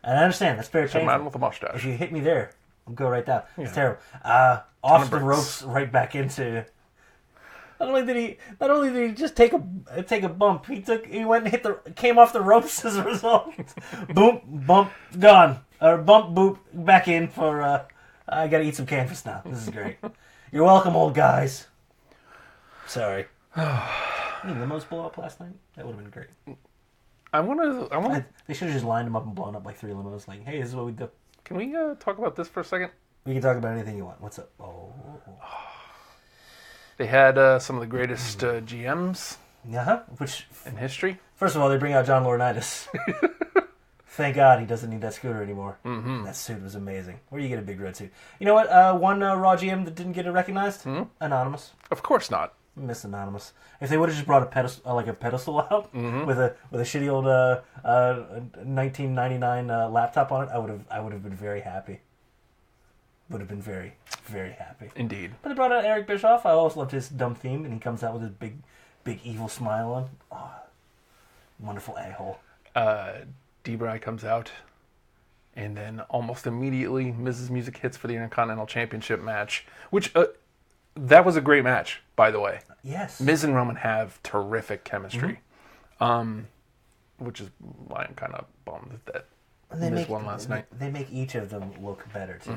And I understand that's very a man painful. with a mustache. If you hit me there, I'll go right down. It's terrible. Off the bricks. ropes, right back into. Not only did he just take a bump, he went and came off the ropes as a result. Boom, bump, gone. Or bump, boop, back in for. I gotta eat some canvas now. This is great. You're welcome, old guys. Sorry. Limos blow up last night. That would have been great. I want to. They should have just lined them up and blown up like 3 limos. Like, hey, this is what we do. Can we talk about this for a second? We can talk about anything you want. What's up? Oh. They had some of the greatest GMs Which, in history. first of all, they bring out John Laurinaitis. Thank God he doesn't need that scooter anymore. Mm-hmm. That suit was amazing. Where do you get a big red suit? You know what? One Raw GM that didn't get it recognized? Anonymous. Of course not. Miss Anonymous. If they would have just brought a pedestal out with a shitty old 1999 laptop on it, I would have been very happy. Would have been very, very happy. Indeed. But they brought out Eric Bischoff. I always loved his dumb theme, and he comes out with his big evil smile on. Oh, wonderful a-hole. D-Bry comes out, and then almost immediately, Miz's music hits for the Intercontinental Championship match, which that was a great match, by the way. Yes. Miz and Roman have terrific chemistry, which is why I'm kind of bummed that Miz won last night. They make each of them look better too.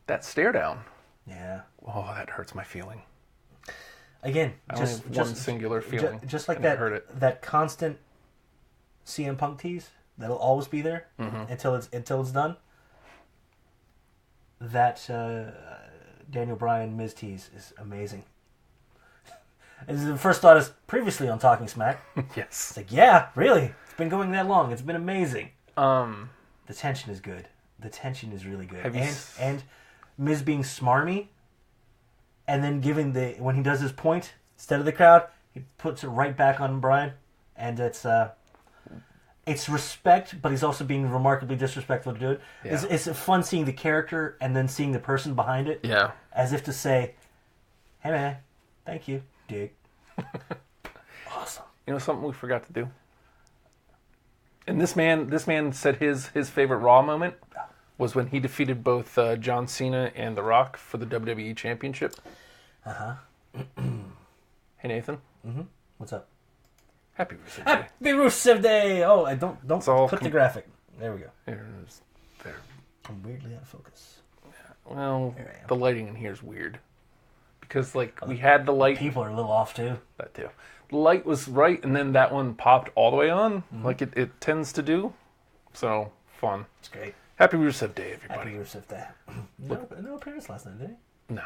That stare down, Yeah. oh, that hurts my feeling. Again, I only have one singular feeling. Just like and it that. hurt it. That constant CM Punk tease that'll always be there until it's done. That Daniel Bryan Miz tease is amazing. And the first thought is previously on Talking Smack. Yes. It's like, yeah, really, it's been going that long. It's been amazing. The tension is good. The tension is really good. Have you And Miz being smarmy, and then giving when he does his point instead of the crowd, he puts it right back on Bryan, and it's respect, but he's also being remarkably disrespectful to do it. Yeah. It's fun seeing the character and then seeing the person behind it, Yeah. as if to say, "Hey man, thank you, Dick." Awesome. You know something we forgot to do? And this man said his favorite Raw moment was when he defeated both John Cena and The Rock for the WWE Championship. Hey Nathan. What's up? Happy Rusev Day. Happy Rusev Day! Oh, I don't all put the graphic. There we go. There. I'm weirdly out of focus. Well, Here I am. the lighting in here is weird. Because, like, we had the light... People are a little off, too. That too. The light was right, and then that one popped all the way on, like it tends to do. So, fun. It's great. Happy Rusev Day, everybody. Happy Rusev Day. No appearance last night, did he? No.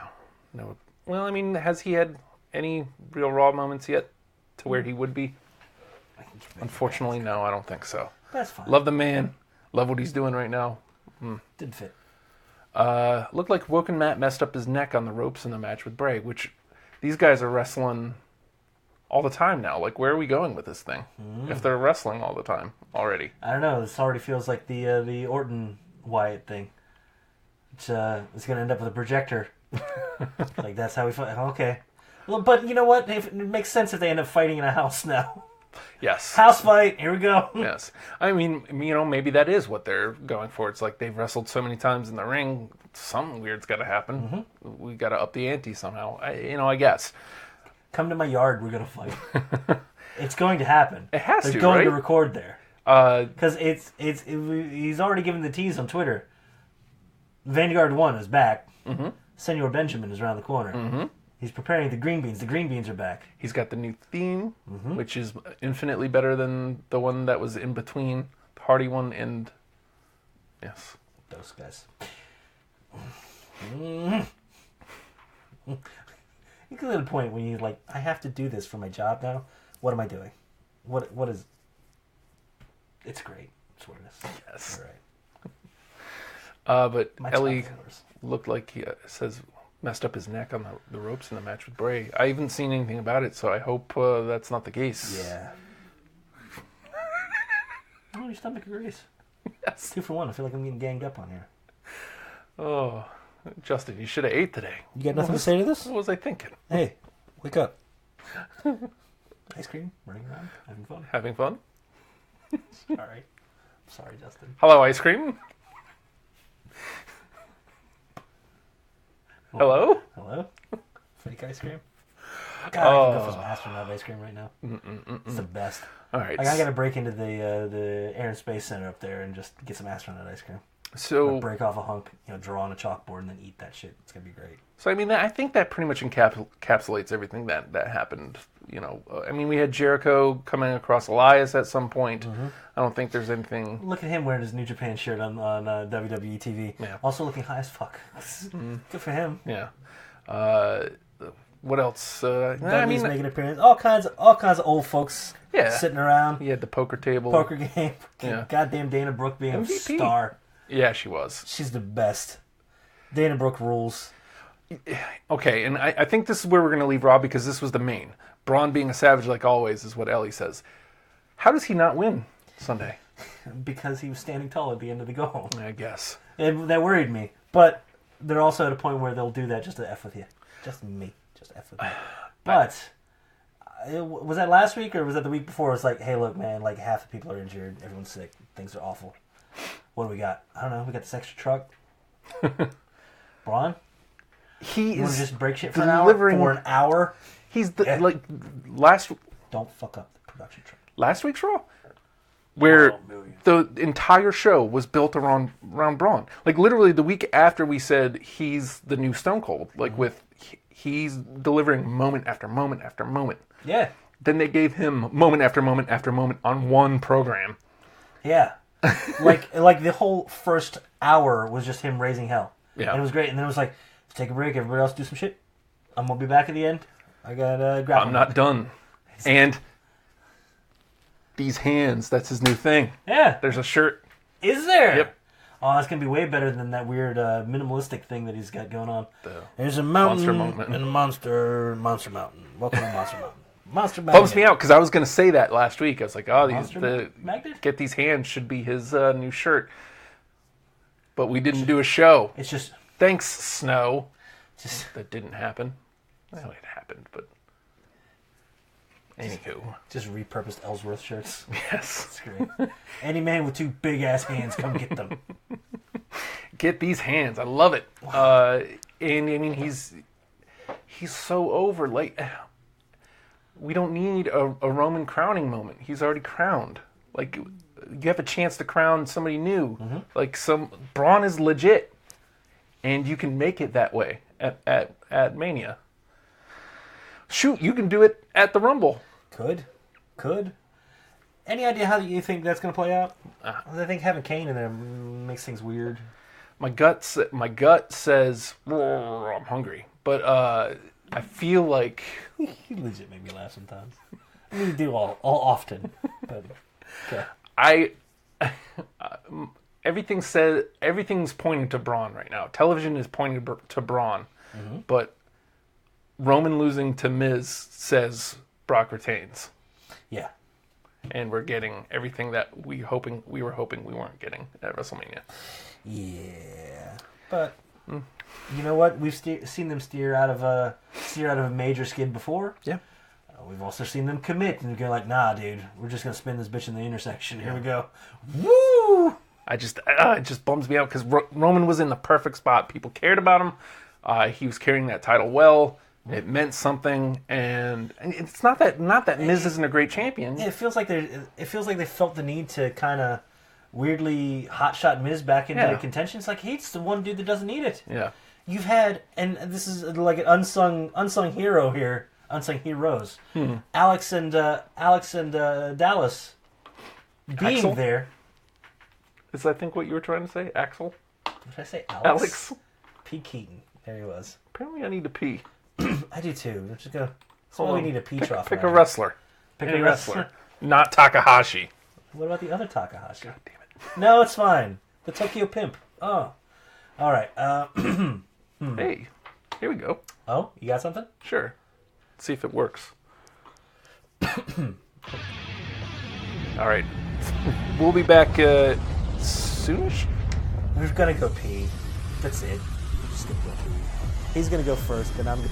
Well, I mean, has he had any real Raw moments yet to where he would be? Unfortunately, no, I don't think so. That's fine. Love the man. Love what he's doing right now. Didn't fit. Looked like Woken Matt messed up his neck on the ropes in the match with Bray, which these guys are wrestling all the time now. Like, where are we going with this thing? If they're wrestling all the time already. I don't know. This already feels like the Orton Wyatt thing. It's going to end up with a projector. Like, that's how we fight. Okay. Well, but you know what? It makes sense if they end up fighting in a house now. Yes. House fight. Here we go. Yes. I mean, maybe that is what they're going for. It's like they've wrestled so many times in the ring, something weird's got to happen. We got to up the ante somehow. I guess. Come to my yard. We're going to fight. It's going to happen. It has They're to, going right? to record there. Because he's already given the tease on Twitter. Vanguard 1 is back. Senor Benjamin is around the corner. He's preparing the green beans. The green beans are back. He's got the new theme, which is infinitely better than the one that was in between the Hardy one and... Yes. Those guys. You get to the point when you're like, I have to do this for my job now. What am I doing? What is? It's great. That's what it is. Yes. You're right. But My Ellie child's yours. looked like he says messed up his neck on the ropes in the match with Bray. I haven't seen anything about it, so I hope that's not the case. Yeah. Oh, your stomach agrees. Yes. 2 for 1. I feel like I'm getting ganged up on here. Oh, Justin, you should have ate today. You got nothing to say to this? What was I thinking? Hey, wake up. Ice cream, running around, having fun. Having fun? Sorry. Sorry, Justin. Hello, ice cream. Hello? Hello? Fake ice cream? God, I can go for some astronaut ice cream right now. It's the best. All right. Like, I gotta break into the Air and Space Center up there and just get some astronaut ice cream. So, Break off a hunk, draw on a chalkboard and then eat that shit. It's gonna be great. I mean, I think that pretty much encapsulates everything that happened. I mean, we had Jericho coming across Elias at some point. I don't think there's anything. Look at him wearing his New Japan shirt on WWE TV. Yeah. Also looking high as fuck. Good for him. Yeah. What else? I Dudley's mean, making an appearance. All kinds of old folks Yeah. sitting around. he had the poker table. Poker game. Yeah. Goddamn Dana Brooke being MVP. a star. Yeah, she was. She's the best. Dana Brooke rules. Okay, and I think this is where we're going to leave Raw because this was the main. Braun being a savage like always is what Ellie says. How does he not win Sunday? Because he was standing tall at the end of the go home. I guess. And that worried me. But they're also at a point where they'll do that just to F with you. Just me. Just F with you. But was that last week or was that the week before? It's like, hey, look, man, like half the people are injured. Everyone's sick. Things are awful. What do we got? I don't know. We got this extra truck. Braun? He You want is to just break shit for delivering. an hour? For an hour? He's the Yeah. last Don't fuck up the production truck. last week's Raw, where Oh, million. the entire show was built around Braun. Like literally the week after we said he's the new Stone Cold, like with he's delivering moment after moment after moment. Yeah. Then they gave him moment after moment after moment on one program. Yeah. like the whole first hour was just him raising hell. Yeah. And it was great. And then it was like, let's take a break. Everybody else do some shit. I'm going to be back at the end. I got grapple. I'm not done. And these hands, that's his new thing. Yeah. There's a shirt. Is there? Yep. Oh, that's going to be way better than that weird minimalistic thing that he's got going on. The There's a mountain Monster Mountain. and a monster mountain. Welcome to Monster Mountain. Monster Mountain. Bums me out because I was going to say that last week. I was like, oh, Monster Magnet? get these hands should be his new shirt. But we didn't do a show. It's just Thanks, Snow. Just That didn't happen. Well, it happened, but anywho. repurposed Ellsworth shirts. Yes. It's great. Any man with 2 big ass hands, come get them. Get these hands. I love it. And I mean, he's so over. Like, we don't need a Roman crowning moment. He's already crowned. Like, you have a chance to crown somebody new. Like, Braun is legit, and you can make it that way at Mania. Shoot, you can do it at the Rumble. Could. Any idea how you think that's going to play out? I think having Kane in there makes things weird. My gut says I'm hungry, but I feel like You legit make me laugh sometimes. I mean, you do all often. But, okay. everything's pointing to Braun right now. Television is pointing to Braun, but Roman losing to Miz says Brock retains, Yeah. and we're getting everything that we were hoping we weren't getting at WrestleMania. Yeah. But you know what? We've seen them steer out of a major skid before. Yeah. We've also seen them commit and go like, nah, dude, we're just going to spin this bitch in the intersection. Here we go. Woo! It just bums me out because Roman was in the perfect spot. People cared about him. He was carrying that title well. It meant something, and it's not that Miz isn't a great champion. It feels like they felt the need to kind of weirdly hotshot Miz back into contention. It's like he's the one dude that doesn't need it. Yeah. You've had, and this is like an unsung hero here, unsung heroes. Alex and Dallas being Axel? there. Is I think what you were trying to say, Axel? Did I say Alex? P. Keaton. There he was. Apparently I need to pee. I do too. Let's just go. That's why we need a Petrov. Pick a around. wrestler. Pick Any a wrestler. Not Takahashi. What about the other Takahashi? God damn it. No, it's fine. The Tokyo Pimp. Oh. All right. Hey, here we go. Oh, you got something? Sure. Let's see if it works. All right. We'll be back soonish. We're gonna go pee. That's it. We're just gonna go pee. He's gonna go first, and I'm gonna...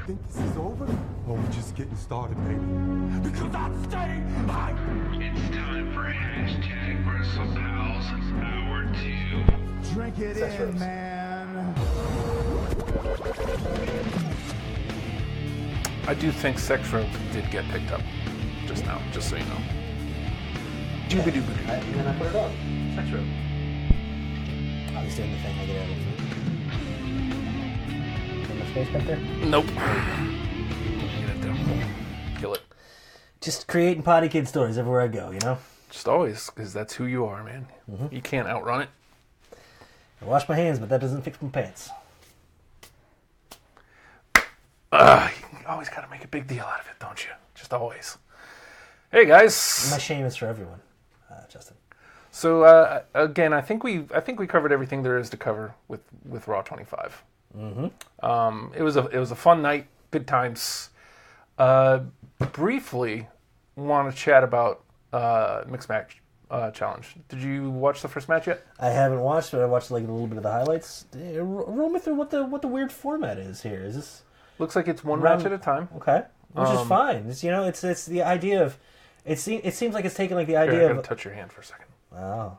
think this is over? Or we're just getting started, baby? Because I'm staying high! It's time for hashtag WrestlePals Hour 2. Drink it in, man. I do think Sex Room did get picked up just now, just so you know. Doobie-doobie-doo. And then I put it on. Sex room. he's doing the thing. I get out of it. How much space back there? Nope. Get it down. Kill it. Just creating potty kid stories everywhere I go, you know? Just always, because that's who you are, man. You can't outrun it. I wash my hands, but that doesn't fix my pants. You always got to make a big deal out of it, don't you? Just always. Hey guys. My shame is for everyone, Justin. So again, I think we covered everything there is to cover with Raw 25. It was a fun night, good times. Briefly, want to chat about mixed match challenge. Did you watch the first match yet? I haven't watched, but I watched like a little bit of the highlights. Roll me through what the weird format is here. Is this Looks like it's one match at a time. okay? Which is fine. It's it's the idea of it seems like it's taking like the idea Here, I gotta of touch your hand for a second. oh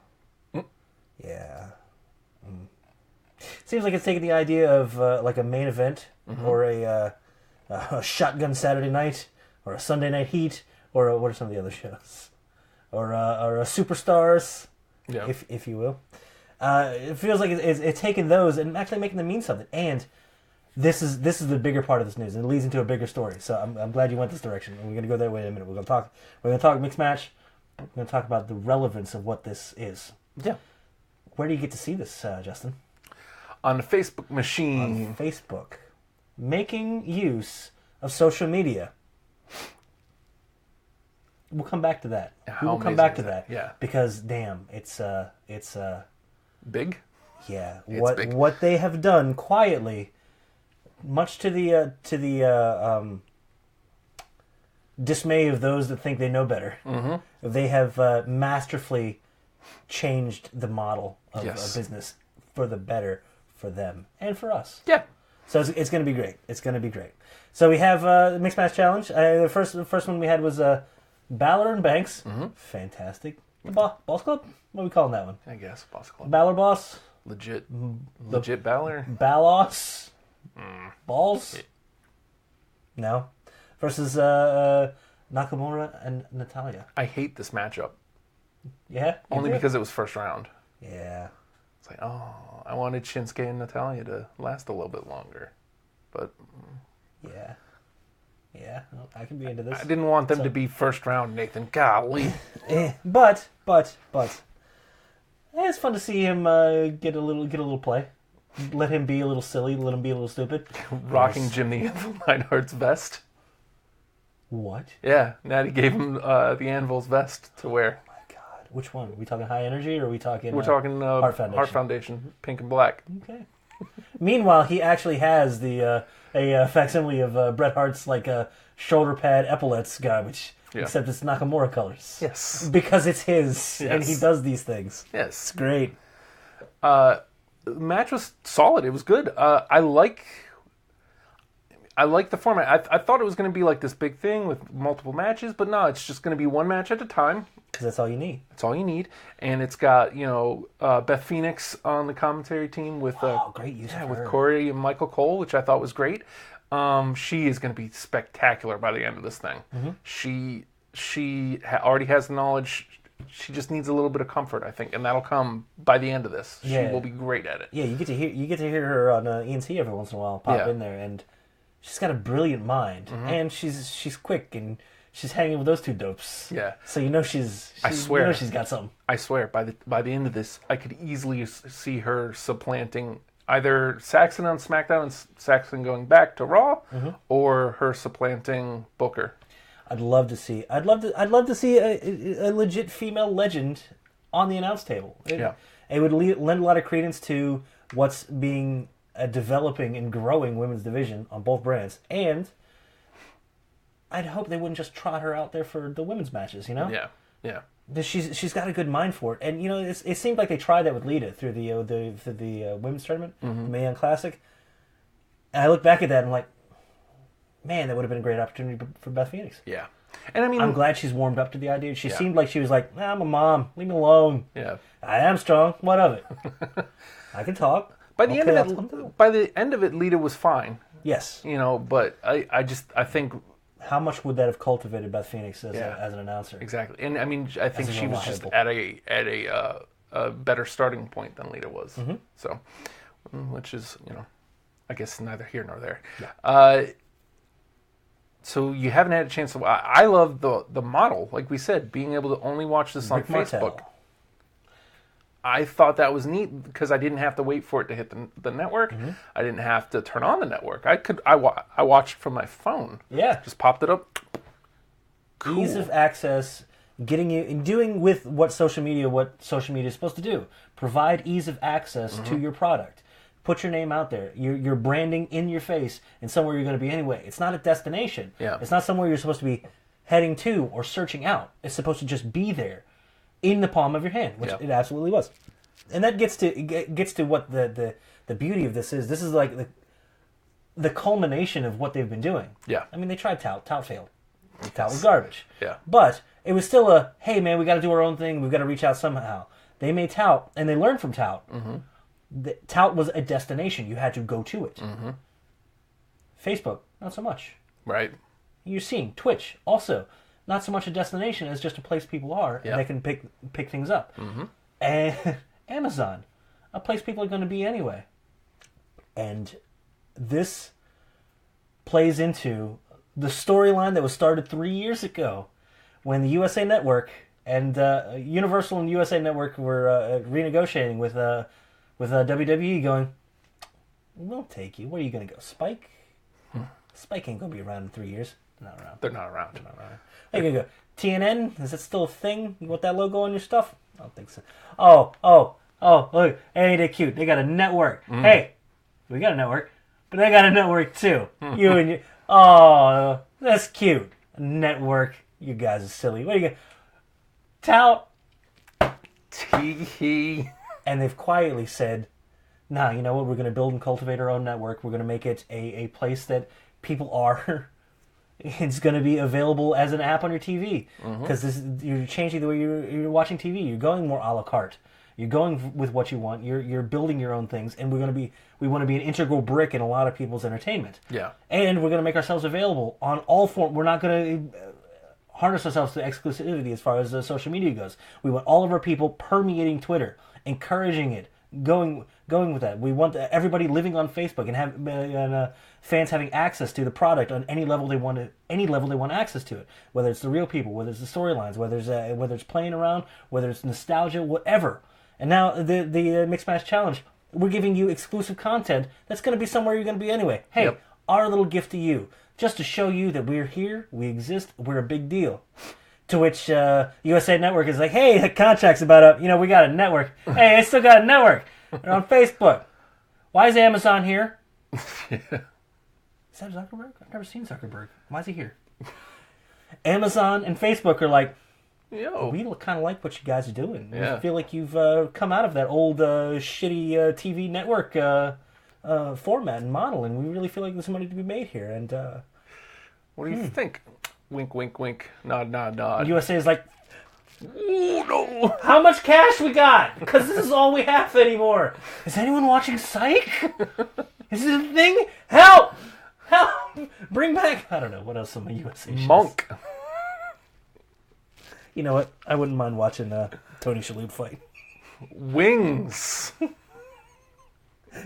yeah. Seems like it's taking the idea of like a main event or a shotgun Saturday night or a Sunday Night Heat or what are some of the other shows or a Superstars, Yeah. if you will. It feels like it's taking those and actually making them mean something. And this is the bigger part of this news, and it leads into a bigger story. So I'm glad you went this direction. And we're gonna go that way in a minute. We're gonna talk mixed match. We're gonna talk about the relevance of what this is. Yeah. Where do you get to see this, Justin? On the Facebook machine. On Facebook, making use of social media. We'll come back to that. We will come back to that. Yeah. Because damn, it's Big? yeah. It's big. What they have done quietly, much to the dismay of those that think they know better. Mm-hmm. They have masterfully changed the model of Yes. a business for the better for them and for us. Yeah. So it's going to be great. It's going to be great. So we have the Mixed Match Challenge. The first one we had was Balor and Banks. Mm-hmm. Fantastic. Boss Club? What are we calling that one? I guess. Boss Club. Balor Boss? Legit Balor? Balos? Balls? No. Versus Nakamura and Natalia. I hate this matchup. Yeah? You Only do? because it was first round. Yeah. It's like, oh, I wanted Shinsuke and Natalia to last a little bit longer. But Yeah. Yeah. Well, I can be into this. I didn't want them to be first round, Nathan. Golly. But it's fun to see him get a little play. Let him be a little silly. Let him be a little stupid. Rocking Jim the Anvil Neidhart's vest. What? Yeah, Natty gave him the Anvil's vest to wear. My God. Which one? Are we talking High Energy or are we talking? We're talking Heart Foundation. Heart Foundation, pink and black. Okay. Meanwhile, he actually has the a facsimile of Bret Hart's like shoulder pad epaulets guy, which except it's Nakamura colors. Yes. Because it's his, and Yes. he does these things. Yes. It's great. The match was solid. It was good. I like the format. I thought it was going to be like this big thing with multiple matches, but no, it's just going to be one match at a time. Because that's all you need. That's all you need. And it's got, Beth Phoenix on the commentary team with Great use of with her. Corey and Michael Cole, which I thought was great. She is going to be spectacular by the end of this thing. Mm-hmm. She already has the knowledge. She just needs a little bit of comfort, I think, and that'll come by the end of this. Yeah. She will be great at it. Yeah, you get to hear her on ENT every once in a while pop Yeah. in there, and she's got a brilliant mind, and she's quick, and she's hanging with those two dopes. Yeah. So you know she's I swear. you know she's got something. I swear, by the end of this, I could easily see her supplanting either Saxon on SmackDown and Saxon going back to Raw, or her supplanting Booker. I'd love to see a legit female legend on the announce table. It would lend a lot of credence to what's being developing and growing women's division on both brands, and I'd hope they wouldn't just trot her out there for the women's matches. You know, Yeah. she's got a good mind for it, and it seemed like they tried that with Lita through the women's tournament, the Mae Young Classic. And I look back at that and I'm like, man, that would have been a great opportunity for Beth Phoenix. Yeah. And I mean, I'm glad she's warmed up to the idea. She seemed like she was like, I'm a mom, leave me alone. yeah. I am strong. What of it? I can talk. By the Okay, end of it, Lita was fine. Yes. But I think How much would that have cultivated Beth Phoenix as an announcer? exactly, and I mean, I think As she was just reliable. at a better starting point than Lita was. So, which is, I guess neither here nor there. Yeah. So you haven't had a chance to. I love the model, like we said, being able to only watch this on Rick Martel. Facebook. I thought that was neat because I didn't have to wait for it to hit the network. I didn't have to turn on the network. I watched from my phone. Yeah. Just popped it up. Cool. Ease of access, getting you and doing with what social media is supposed to do. Provide ease of access to your product. Put your name out there. Your branding in your face and somewhere you're going to be anyway. It's not a destination. Yeah. It's not somewhere you're supposed to be heading to or searching out. It's supposed to just be there in the palm of your hand, which it absolutely was. And that gets to what the beauty of this is. This is like the culmination of what they've been doing. Yeah. I mean, they tried Tout. Tout failed. Tout was garbage. Yeah. But it was still hey, man, we got to do our own thing. We've got to reach out somehow. They made Tout, and they learned from Tout. Tout was a destination. You had to go to it. Facebook, not so much. Right. You're seeing Twitch, also not so much a destination as just a place people are, and they can pick things up. And Amazon, a place people are going to be anyway. And this plays into the storyline that was started 3 years ago when the USA Network and Universal and USA Network were renegotiating with WWE, going, we'll take you. Where are you going to go? Spike? Spike ain't going to be around in 3 years. They're not around. Where are you going to go? TNN? Is that still a thing? You want that logo on your stuff? I don't think so. Oh, look. Ain't they cute? They got a network. Hey, we got a network, but they got a network too. You and you. Oh, that's cute. A network. You guys are silly. What are you going to... Tout. Tee. And they've quietly said, nah, you know what? We're going to build and cultivate our own network. We're going to make it a place that people are... It's going to be available as an app on your TV. Because you're changing the way you're watching TV. You're going more a la carte. You're going with what you want. You're building your own things. And we want to be an integral brick in a lot of people's entertainment. Yeah. And we're going to make ourselves available on all forms. We're not going to... harness ourselves to exclusivity as far as social media goes. We want all of our people permeating Twitter, encouraging it, going with that. We want everybody living on Facebook and fans having access to the product on any level they want access to it. Whether it's the real people, whether it's the storylines, whether it's playing around, whether it's nostalgia, whatever. And now the Mixed Match Challenge, we're giving you exclusive content that's going to be somewhere you're going to be anyway. Hey, our little gift to you. Just to show you that we're here, we exist, we're a big deal. To which USA Network is like, hey, the contract's about up. We got a network. Hey, I still got a network. They're on Facebook. Why is Amazon here? Is that Zuckerberg? I've never seen Zuckerberg. Why is he here? Amazon and Facebook are like, we kind of like what you guys are doing. We feel like you've come out of that old shitty TV network format and model, and we really feel like there's money to be made here. And what do you think? Wink, wink, wink. Nod, nod, nod. USA is like, oh no! How much cash we got? Because this is all we have anymore. Is anyone watching Psych? Is this a thing? Help! Bring back. I don't know what else on my USA shows. Monk. You know what? I wouldn't mind watching Tony Shalhoub fight. Wings.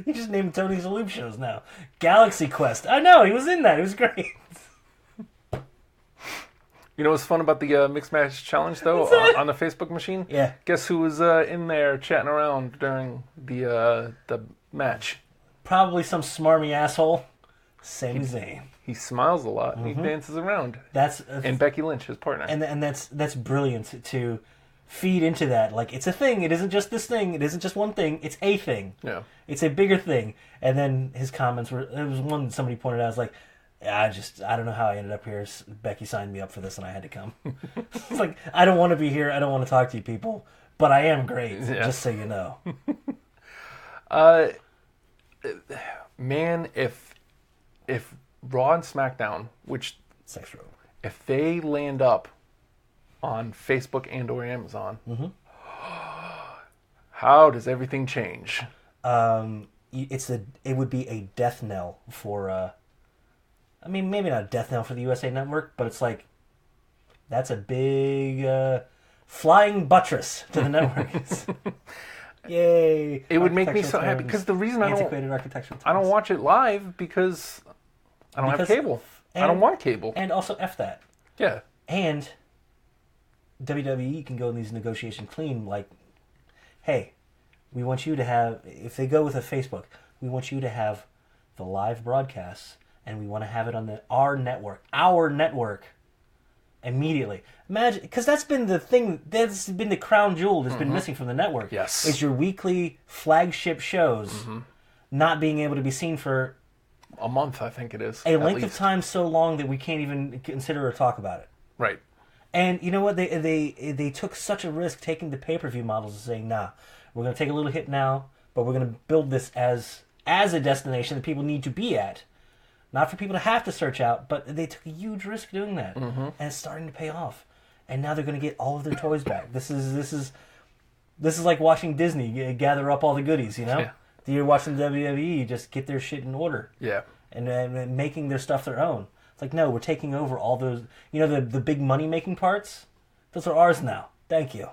You just named Tony Shalhoub shows now. Galaxy Quest. I know, he was in that. It was great. You know what's fun about the Mixed Match Challenge, though, on the Facebook machine? Yeah. Guess who was in there chatting around during the match? Probably some smarmy asshole. Sami Zayn. He smiles a lot. And he dances around. And Becky Lynch, his partner. And that's brilliant to feed into that. Like, it's a thing. It isn't just this thing. It isn't just one thing. It's a thing. Yeah. It's a bigger thing. And then his comments were... There was one that somebody pointed out. I was like, I don't know how I ended up here. Becky signed me up for this and I had to come. It's like, I don't want to be here. I don't want to talk to you people. But I am great, just so you know. Man, if Raw and SmackDown, which... Sex Row. If they land up on Facebook and or Amazon, how does everything change? It would be a death knell for... I mean, maybe not a death knell for the USA Network, but it's like, that's a big flying buttress to the network. Yay! It would make me Architectural so happy terms. because the reason I Antiquated architectural don't terms. watch it live because I don't have Because- cable. I and- don't want cable. And also F that. Yeah. And WWE can go in these negotiations clean, like, hey, we want you to have, if they go with a Facebook, we want you to have the live broadcasts, and we want to have it on our network, immediately. Imagine, because that's been the thing, that's been the crown jewel that's been missing from the network. Yes. Is your weekly flagship shows not being able to be seen for A month, I think it is. a at length of least. time so long that we can't even consider or talk about it. Right. And you know what? They took such a risk taking the pay-per-view models and saying, nah, we're going to take a little hit now, but we're going to build this as a destination that people need to be at. Not for people to have to search out, but they took a huge risk doing that. And it's starting to pay off. And now they're going to get all of their toys back. This is like watching Disney gather up all the goodies, you know? Yeah. You're watching WWE just get their shit in order. Yeah. And making their stuff their own. It's like, no, we're taking over all those, you know, the big money-making parts? Those are ours now. Thank you.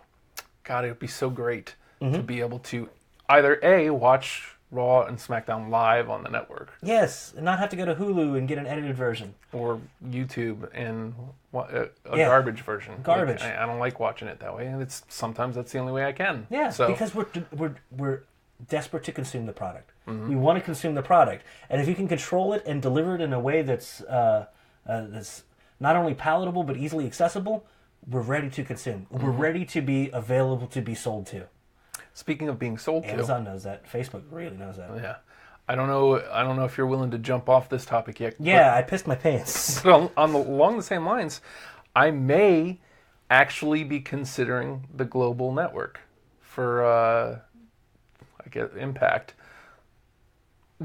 God, it would be so great to be able to either A, watch Raw and SmackDown live on the network, Yes, and not have to go to Hulu and get an edited version. or YouTube and a Yeah. garbage version. Garbage. Like, I don't like watching it that way, and sometimes that's the only way I can. Yeah, So, because we're desperate to consume the product. We want to consume the product, and if you can control it and deliver it in a way that's not only palatable but easily accessible, we're ready to consume. We're ready to be available to be sold to. speaking of being sold to, Amazon knows that. Facebook really knows that. yeah, I don't know if you're willing to jump off this topic yet. Yeah, I pissed my pants. But along the same lines, I may actually be considering the global network for I guess Impact.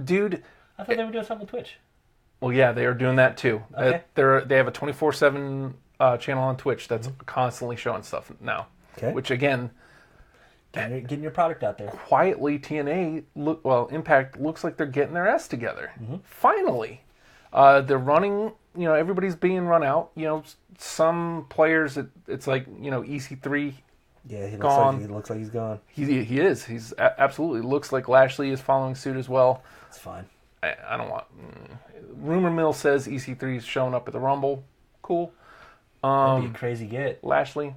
Dude, I thought they were doing something with Twitch. well, yeah, they are doing that too. Okay. They have a 24/7 channel on Twitch that's constantly showing stuff now. Okay. Which again, Getting your product out there. quietly Impact looks like they're getting their ass together. Finally, they're running. You know, everybody's being run out. You know, some players it's like EC3. Yeah, he Gone. looks like he's gone. He is. He's absolutely looks like Lashley is following suit as well. It's fine. I don't want. Rumor mill says EC3 is showing up at the Rumble. Cool. That'd be a crazy get. Lashley.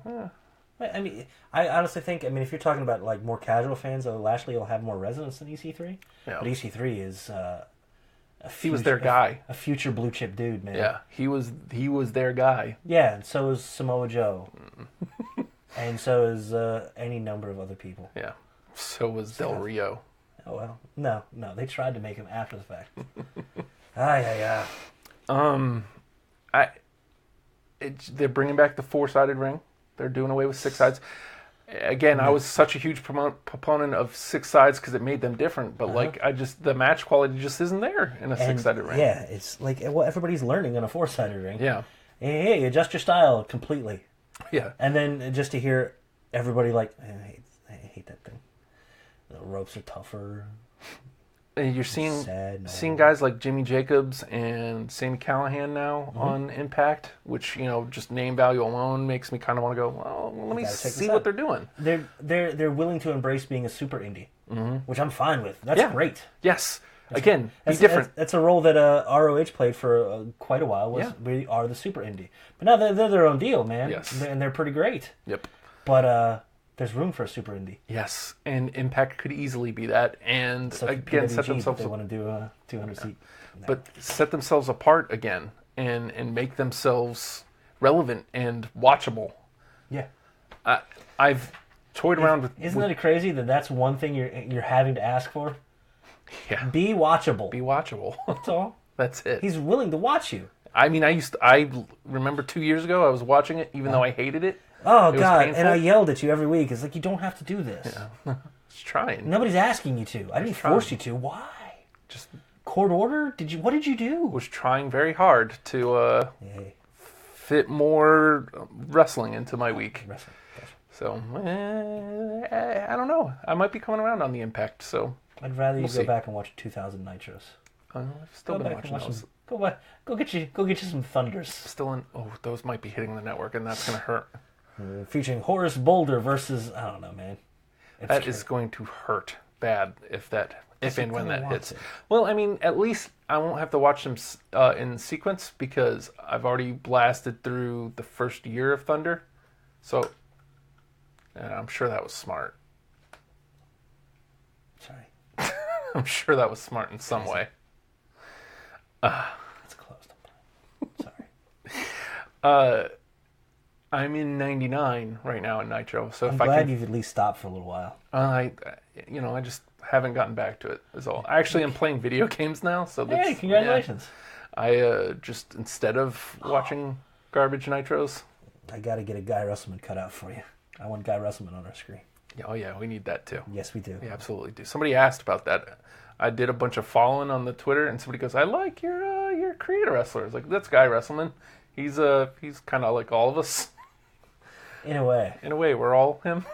I mean, I honestly think, if you're talking about like more casual fans, Lashley will have more resonance than EC3. Yeah. But EC3 is He was their guy. a future blue chip dude, man. Yeah, he was their guy. Yeah, and so is Samoa Joe. And so is any number of other people. Yeah. So was Del Rio. Oh, well. No, they tried to make him after the fact. They're bringing back the 4-sided ring. They're doing away with 6 sides. Again, I was such a huge proponent of 6 sides because it made them different. But the match quality just isn't there in a 6-sided ring. Yeah, it's like, well, everybody's learning on a 4-sided ring. Yeah. Hey, adjust your style completely. Yeah. And then just to hear everybody like, I hate that thing. The ropes are tougher. And you're seeing Sad, guys like Jimmy Jacobs and Sami Callihan now on Impact, which just name value alone makes me kind of want to go. Well, let me gotta check see this what out. they're doing. They're willing to embrace being a super indie, which I'm fine with. That's Yeah. great. Yes. Again, be That's different. That's a role that ROH played for quite a while. We are the super indie, but now they're their own deal, man. Yes. And they're pretty great. Yep. But there's room for a super indie. Yes, and Impact could easily be that, and So again set PWG, themselves. They want to do a 200 seat. But set themselves apart again, and make themselves relevant and watchable. Yeah. I've toyed around with. Isn't it crazy that that's one thing you're having to ask for? Yeah. Be watchable. Be watchable. That's all. That's it. He's willing to watch you. I mean, I remember 2 years ago I was watching it, even though I hated it. Oh was God! painful. And I yelled at you every week. It's like, you don't have to do this. Just trying. Nobody's asking you to. I didn't force you to. Why? Just Court order? What did you do? was trying very hard to Hey, fit more wrestling into my week. wrestling. Gotcha. So I don't know. I might be coming around on the Impact. So I'd rather you We'll go see. back and watch 2000 Nitros. I've still Go been back and watching watch those. them. Go back. Go get you some Thunders. Still in. Oh, those might be hitting the network, and that's gonna hurt. Featuring Horace Boulder versus, I don't know, man. That is going to hurt bad if and when that hits. it. Well, I mean, at least I won't have to watch them in sequence because I've already blasted through the first year of Thunder. So, I'm sure that was smart. Sorry. I'm sure that was smart in some way. It's closed. Sorry. I'm in 99 right now in Nitro, so I'm if I glad can, you've at least stopped for a little while. I just haven't gotten back to it. Is all. Actually, I'm playing video games now, so that's, Hey, congratulations. Yeah. I just instead of watching garbage Nitros. I got to get a Guy Russellman cut out for you. I want Guy Russellman on our screen. Oh yeah, we need that too. Yes, we do. We absolutely do. Somebody asked about that. I did a bunch of following on the Twitter, and somebody goes, "I like your creator wrestler." It's like, that's Guy Russellman. He's kind of like all of us. In a way. In a way, we're all him.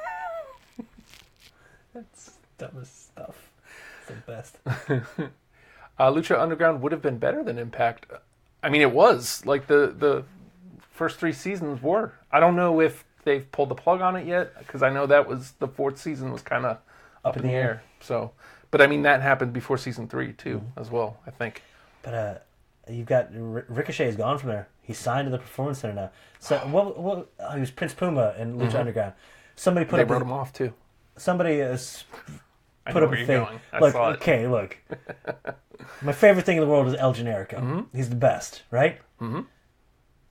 That's dumbest stuff. It's the best. Lucha Underground would have been better than Impact. I mean, it was. Like, the first 3 seasons were. I don't know if they've pulled the plug on it yet, because I know that was the 4th season was kind of up in the air. So, but I mean, that happened before season 3 too, as well, I think. But you've got Ricochet's gone from there. He's signed to the Performance Center now. So he was Prince Puma in Lucha Underground. Somebody put They up wrote him off too. Somebody has I put know up where a you're thing. going. I Look, saw it. okay, look. My favorite thing in the world is El Generico. He's the best, right? Mm-hmm.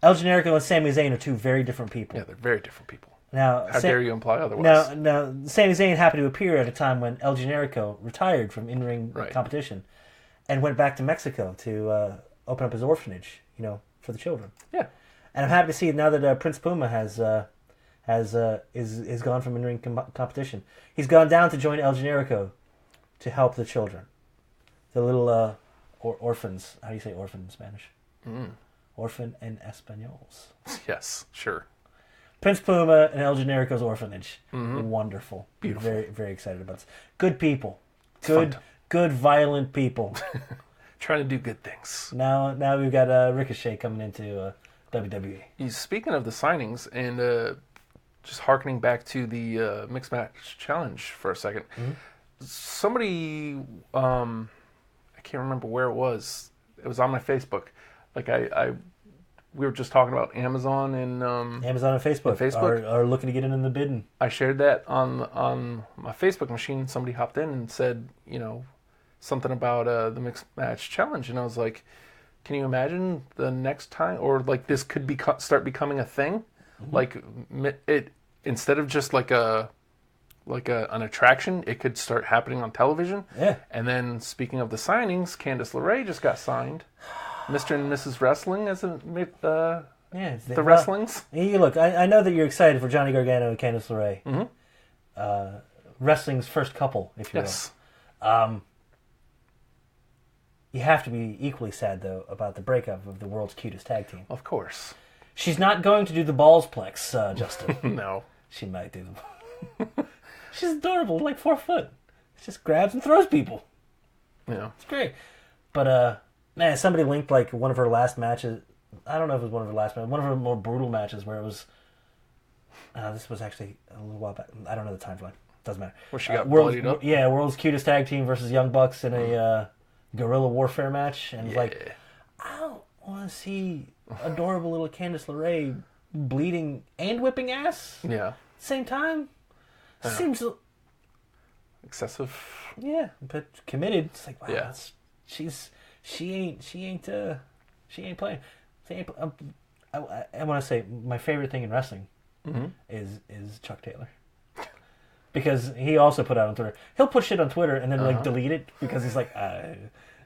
El Generico and Sami Zayn are 2 very different people. Yeah, they're very different people. Now, How dare you imply otherwise? Now, Sami Zayn happened to appear at a time when El Generico retired from in-ring Right. competition and went back to Mexico to open up his orphanage, for the children. Yeah. And I'm happy to see now that Prince Puma is gone from in-ring competition. He's gone down to join El Generico to help the children, the little orphans. How do you say orphan in Spanish? Orphan en Españols. Yes, sure. Prince Puma and El Generico's orphanage. Wonderful. Beautiful. Very, very excited about this. Good people. fun Good violent people. Trying to do good things. Now we've got Ricochet coming into WWE. Speaking of the signings, and just hearkening back to the Mixed Match Challenge for a second, somebody, I can't remember where it was. It was on my Facebook. Like we were just talking about Amazon and Amazon and Facebook, are looking to get in the bidding. I shared that on my Facebook machine. Somebody hopped in and said, something about the Mixed Match Challenge, and I was like, can you imagine the next time, or like this could start becoming a thing, like it instead of just like an attraction, it could start happening on television. Yeah. And then speaking of the signings, Candice LeRae just got signed. Mr. and Mrs. Wrestling as the wrestlings. Hey, look, I know that you're excited for Johnny Gargano and Candice LeRae. Wrestling's first couple, if you Yes. will. You have to be equally sad, though, about the breakup of the world's cutest tag team. Of course. She's not going to do the ballsplex, Justin. No. She might do them. She's adorable, like 4 foot. She just grabs and throws people. Yeah. It's great. But, man, somebody linked, like, one of her last matches. I don't know if it was one of her last matches. One of her more brutal matches where it was... this was actually a little while back. I don't know the timeline. Doesn't matter. Where she got bloodied up? Yeah, world's cutest tag team versus Young Bucks in a guerrilla warfare match. And it's like, I don't want to see adorable little Candice LeRae bleeding and whipping ass at Yeah. the same time. Seems... Excessive. Yeah, but committed. It's like, wow, Yeah. she ain't playing. I want to say my favorite thing in wrestling is Chuck Taylor, because he also put out on Twitter. He'll put shit on Twitter and then like delete it because he's like,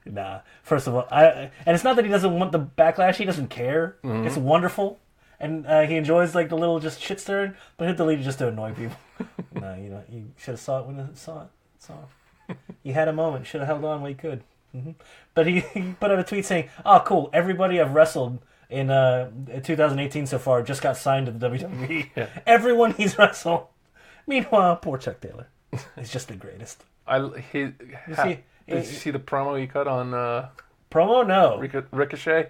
nah. First of all, and it's not that he doesn't want the backlash. He doesn't care. It's wonderful. And he enjoys like the little just shit stirring, but he'll delete it just to annoy people. No, you should have saw it when you saw it. You had a moment. Should have held on while you could. But he put out a tweet saying, "Oh, cool! Everybody I've wrestled in 2018 so far just got signed to the WWE. Yeah. Everyone he's wrestled. Meanwhile, poor Chuck Taylor. He's just the greatest. Did you see the promo he cut on Promo? No. Ricochet?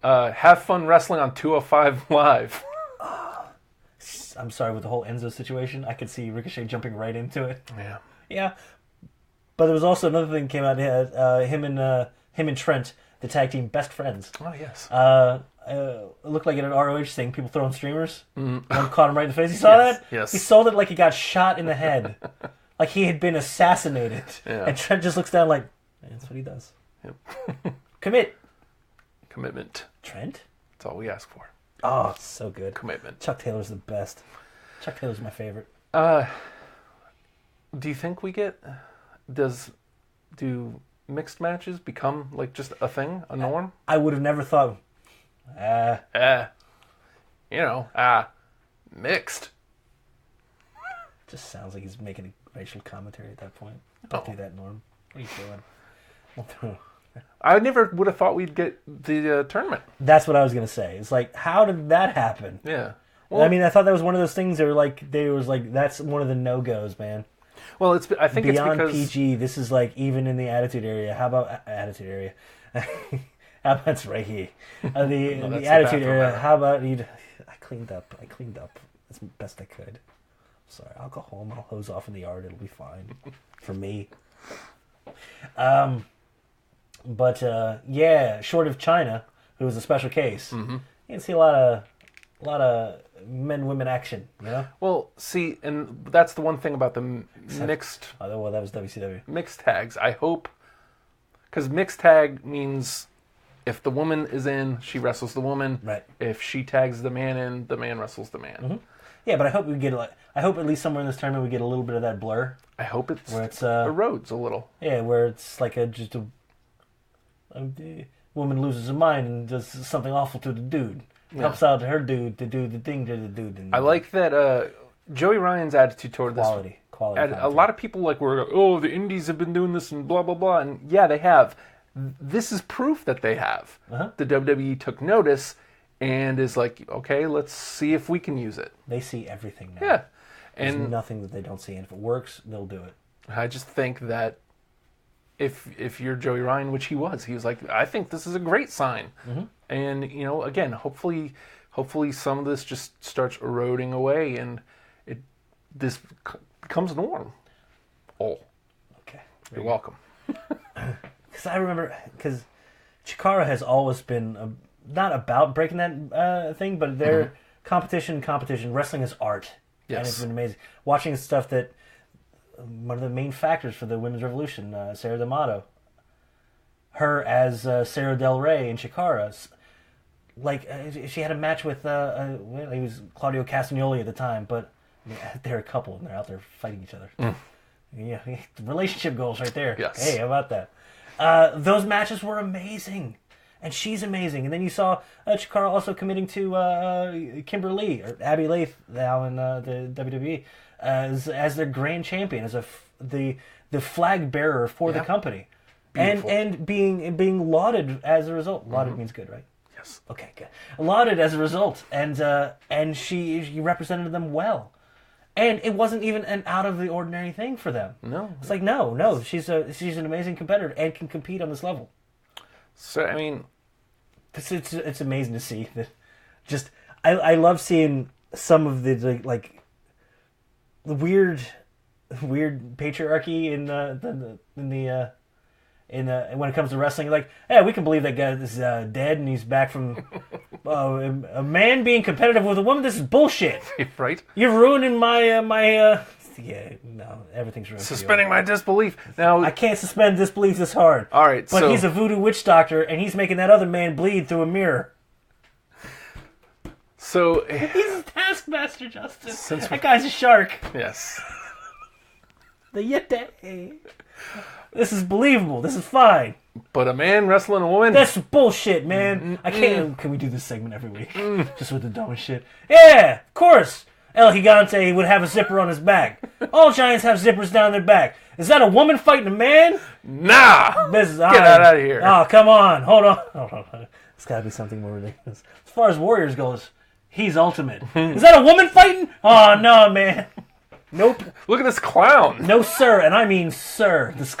Have fun wrestling on 205 Live. I'm sorry, with the whole Enzo situation, I could see Ricochet jumping right into it. Yeah. Yeah. But there was also another thing that came out. Him and Trent, the tag team best friends. Oh, yes. It looked like in an ROH thing, people throwing streamers. One caught him right in the face. You saw Yes, that? yes. He sold it like he got shot in the head. Like he had been assassinated. Yeah. And Trent just looks down like, that's what he does. Yep. Commitment. Trent? That's all we ask for. Oh, so good. Commitment. Chuck Taylor's the best. Chuck Taylor's my favorite. Do you think do mixed matches become like just a thing, a norm? I would have never thought, Mixed. just sounds like he's making a racial commentary at that point. Don't do that, Norm. What are you doing? I never would have thought we'd get the tournament. That's what I was going to say. It's like, how did that happen? Yeah. I mean, I thought that was one of those things that was like, that's one of the no-goes, man. Well, I think Beyond it's because PG, this is like even in the Attitude Area. How about Attitude Area? How about it's right here? The that's the Attitude bathroom Area. area. How about I cleaned up as best I could. Sorry, I'll go home. I'll hose off in the yard. It'll be fine for me. But short of China, who was a special case, you can see a lot of men-women action. You know. Well, see, and that's the one thing about the mixed Well, that was WCW. mixed tags. I hope, because mixed tag means if the woman is in, she wrestles the woman. Right. If she tags the man in, the man wrestles the man. Yeah, but I hope we get I hope at least somewhere in this tournament we get a little bit of that blur. I hope it's Where it's erodes a little. yeah, where it's like a woman loses her mind and does something awful to the dude. Helps out her dude to do the thing to the dude. And I like that Joey Ryan's attitude toward this. quality. A lot of people were the indies have been doing this and blah blah blah, and yeah, they have. This is proof that they have. The WWE took notice and is like, okay, let's see if we can use it. They see everything now. Yeah, There's and nothing that they don't see, and if it works, they'll do it. I just think that if you're Joey Ryan, which he was like, I think this is a great sign. And again, hopefully some of this just starts eroding away and this becomes norm. Oh, Okay. you're welcome. Because I remember, because Chikara has always been not about breaking that thing, but their competition. Wrestling is art. Yes. And it's been amazing. Watching stuff that, one of the main factors for the Women's Revolution, Sarah D'Amato, her as Sarah Del Rey in Chikara, she had a match with, he was Claudio Castagnoli at the time, but I mean, they're a couple and they're out there fighting each other. Yeah, the relationship goals right there. Yes. Hey, how about that? Those matches were amazing. And she's amazing. And then you saw Chikara also committing to Kimberly, or Abby Lath now in the WWE, as their grand champion, as the flag bearer for the company. Beautiful. And being lauded as a result. Lauded means good, right? Yes. Okay, good. Lauded as a result. And she represented them well. And it wasn't even an out of the ordinary thing for them. No. It's like, no, she's an amazing competitor and can compete on this level. So I mean, It's amazing to see that. Just I love seeing some of the weird patriarchy when it comes to wrestling. Like, yeah, we can believe that guy is dead and he's back from a man being competitive with a woman. This is bullshit. right? You're ruining my yeah, no, everything's ruined. Suspending my disbelief. Now I can't suspend disbelief this hard. All right, but so he's a voodoo witch doctor, and he's making that other man bleed through a mirror. So He's a taskmaster, Justin. That guy's a shark. yes. The Yeti. This is believable. This is fine. But a man wrestling a woman. That's bullshit, man. I can't. Can we do this segment every week? Just with the dumbest shit. Yeah, of course. El Gigante would have a zipper on his back. All giants have zippers down their back. Is that a woman fighting a man? Nah. Get out of here. Oh, come on. Hold on. It's got to be something more ridiculous. As far as Warriors goes, he's ultimate. Is that a woman fighting? Oh, no, man. Nope. Look at this clown. No, sir. And I mean, sir. This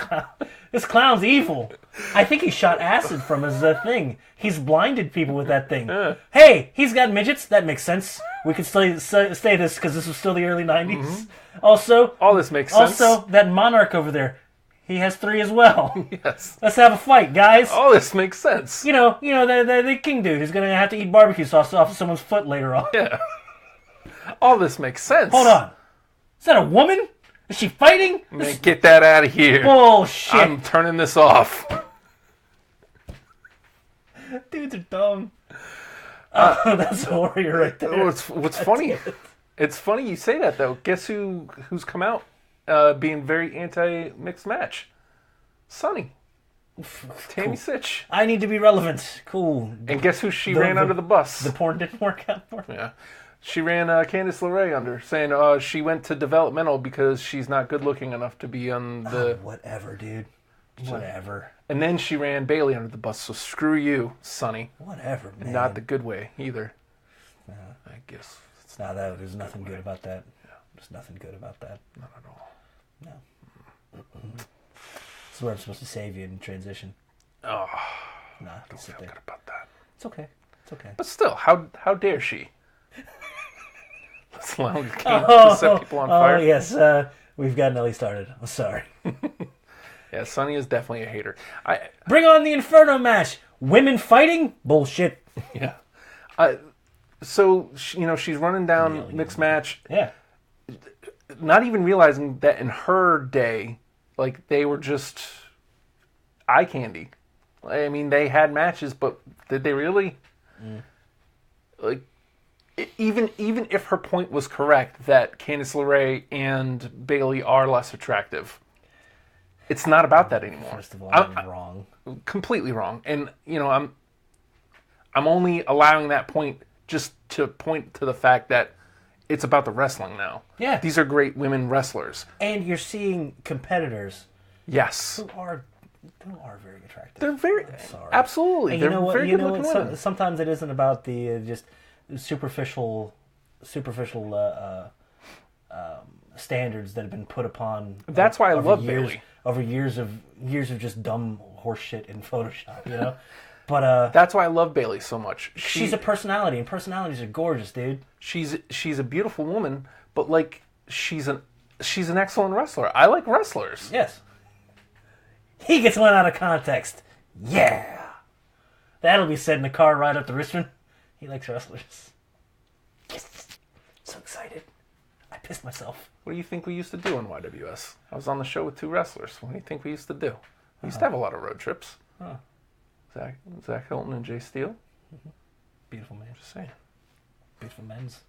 clown's evil. I think he shot acid from his thing. He's blinded people with that thing. Hey, he's got midgets. That makes sense. We could say this because this was still the early 90s. Also, All this makes sense. also, that monarch over there, he has 3 as well. Yes. Let's have a fight, guys. All this makes sense. You know, the king dude who's going to have to eat barbecue sauce off of someone's foot later on. Yeah. All this makes sense. Hold on. Is that a woman? Is she fighting? Man, get that out of here. Bullshit. I'm turning this off. Dudes are dumb. That's a warrior right there. What's funny? It's funny you say that though. Guess who's come out being very anti-mixed match? Sonny. Tammy Sitch. I need to be relevant. Cool. And guess who she ran under the bus? The porn didn't work out for her. Yeah. She ran Candice LeRae under, saying she went to developmental because she's not good looking enough to be on the... Whatever, dude. Whatever. And then she ran Bailey under the bus, so screw you, Sonny. Whatever, man. Not the good way, either. I guess. It's No, there's nothing good about that. There's nothing good about that. not at all. No. This is where I'm supposed to save you in transition. Oh, Nah, I don't sit feel there. good about that. It's okay. It's okay. But still, how dare she? Let's allow the king to set people on fire. Oh, yes. We've gotten Ellie started. I'm sorry. Yeah, Sonny is definitely a hater. Bring on the Inferno match. Women fighting? Bullshit. Yeah. So, she's running down mixed match, Yeah. not even realizing that in her day, like, they were just eye candy. I mean, they had matches, but did they really? Like, even if her point was correct that Candice LeRae and Bailey are less attractive, it's not about that anymore. First of all, I'm wrong. Completely wrong. And I'm only allowing that point just to point to the fact that it's about the wrestling now. Yeah. These are great women wrestlers. And you're seeing competitors Yes. who are very attractive. They're very sorry. absolutely. And They're you know what? very You good know looking what? women. Sometimes it isn't about the just superficial standards that have been put upon. That's why I over love years, Bailey. Over years of just dumb horse shit in Photoshop, But That's why I love Bailey so much. she's a personality, and personalities are gorgeous, dude. She's a beautiful woman, but like she's an excellent wrestler. I like wrestlers. Yes. He gets one out of context. Yeah. That'll be said in the car ride up to Richmond. He likes wrestlers. Yes. So excited. I pissed myself. What do you think we used to do in YWS? I was on the show with 2 wrestlers. What do you think we used to do? We used to have a lot of road trips. Zach Hilton and Jay Steele. Beautiful man. Just saying. Beautiful men's.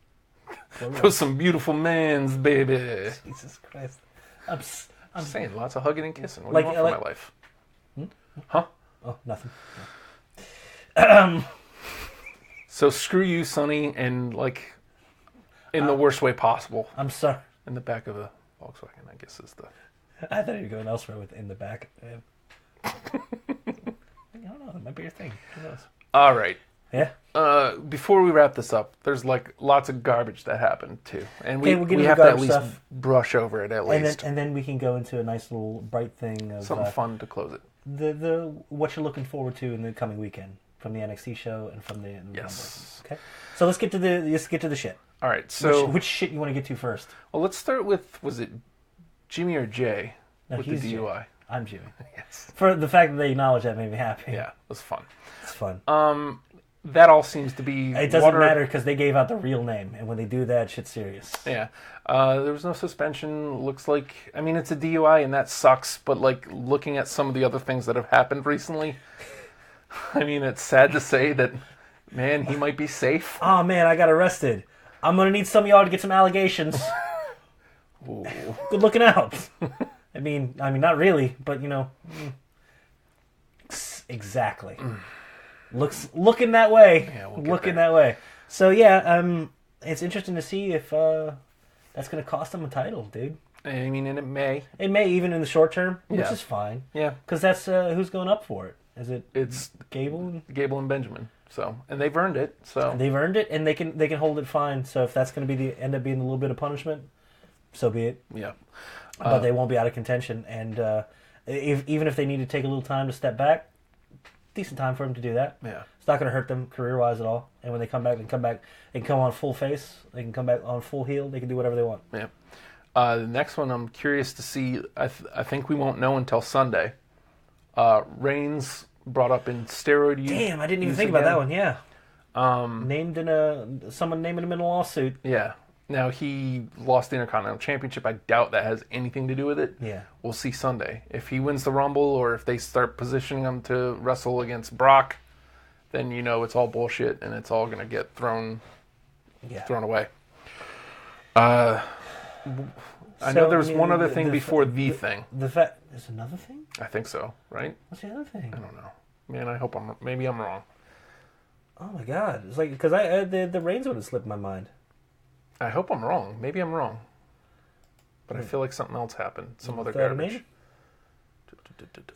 Those some beautiful mans, baby. Jesus Christ. I'm Just saying, lots of hugging and kissing. What Like- do you want from like- my life? Huh? Oh, nothing. So screw you, Sonny, and like in the worst way possible. I'm sorry. In the back of a Volkswagen, I guess is the. I thought you were going elsewhere with in the back. I don't know. It might be your thing. Who knows? All right. Yeah. Before we wrap this up, there's like lots of garbage that happened too, and Okay, we'll get we into have to at garbage least stuff. brush over it at least. And then we can go into a nice little bright thing of Something fun to close it. the what you're looking forward to in the coming weekend from the NXT show and from the Yes. Rumble. Okay. So let's get to the shit. All right. So Which shit you want to get to first? well, let's start with was it Jimmy or Jay No, with the he's Jay. DUI? I'm Jimmy. Yes. For the fact that they acknowledge that made me happy. Yeah, it was fun. It's fun. That all seems to be. It doesn't matter because they gave out the real name, and when they do that, shit's serious. Yeah. There was no suspension. Looks like, I mean, it's a DUI and that sucks, but like looking at some of the other things that have happened recently, I mean, it's sad to say that, man, he might be safe. Oh man, I got arrested. I'm gonna need some of y'all to get some allegations. Ooh. Good looking out. I mean, not really, but exactly. Looking that way. Yeah, we'll get looking there. that way. So yeah, it's interesting to see if that's gonna cost them a title, dude. I mean, and it may. It may even in the short term, which Yeah. is fine. Yeah. Because that's who's going up for it. Is it It's Gable? Gable and Benjamin. So, and they've earned it. So, They've earned it, and they can hold it fine. So if that's going to be end up being a little bit of punishment, so be it. yeah. But they won't be out of contention. And even if they need to take a little time to step back, decent time for them to do that. Yeah. It's not going to hurt them career-wise at all. And when they come back, they can come on full face. They can come back on full heel. They can do whatever they want. Yeah. The next one I'm curious to see. I think we won't know until Sunday. Reigns brought up in steroid use. Damn, I didn't even use think about that again. one. Yeah. Someone naming him in a lawsuit. Yeah. Now, he lost the Intercontinental Championship. I doubt that has anything to do with it. Yeah. We'll see Sunday. If he wins the Rumble or if they start positioning him to wrestle against Brock, then you know it's all bullshit and it's all going to get thrown away. I know there was one other thing before the thing. There's another thing? I think so, right? What's the other thing? I don't know. Man, I hope maybe I'm wrong. Oh my god. It's like, because the Reigns would have slipped my mind. I hope I'm wrong. Maybe I'm wrong. But I feel like something else happened. Some other Without a garbage. name?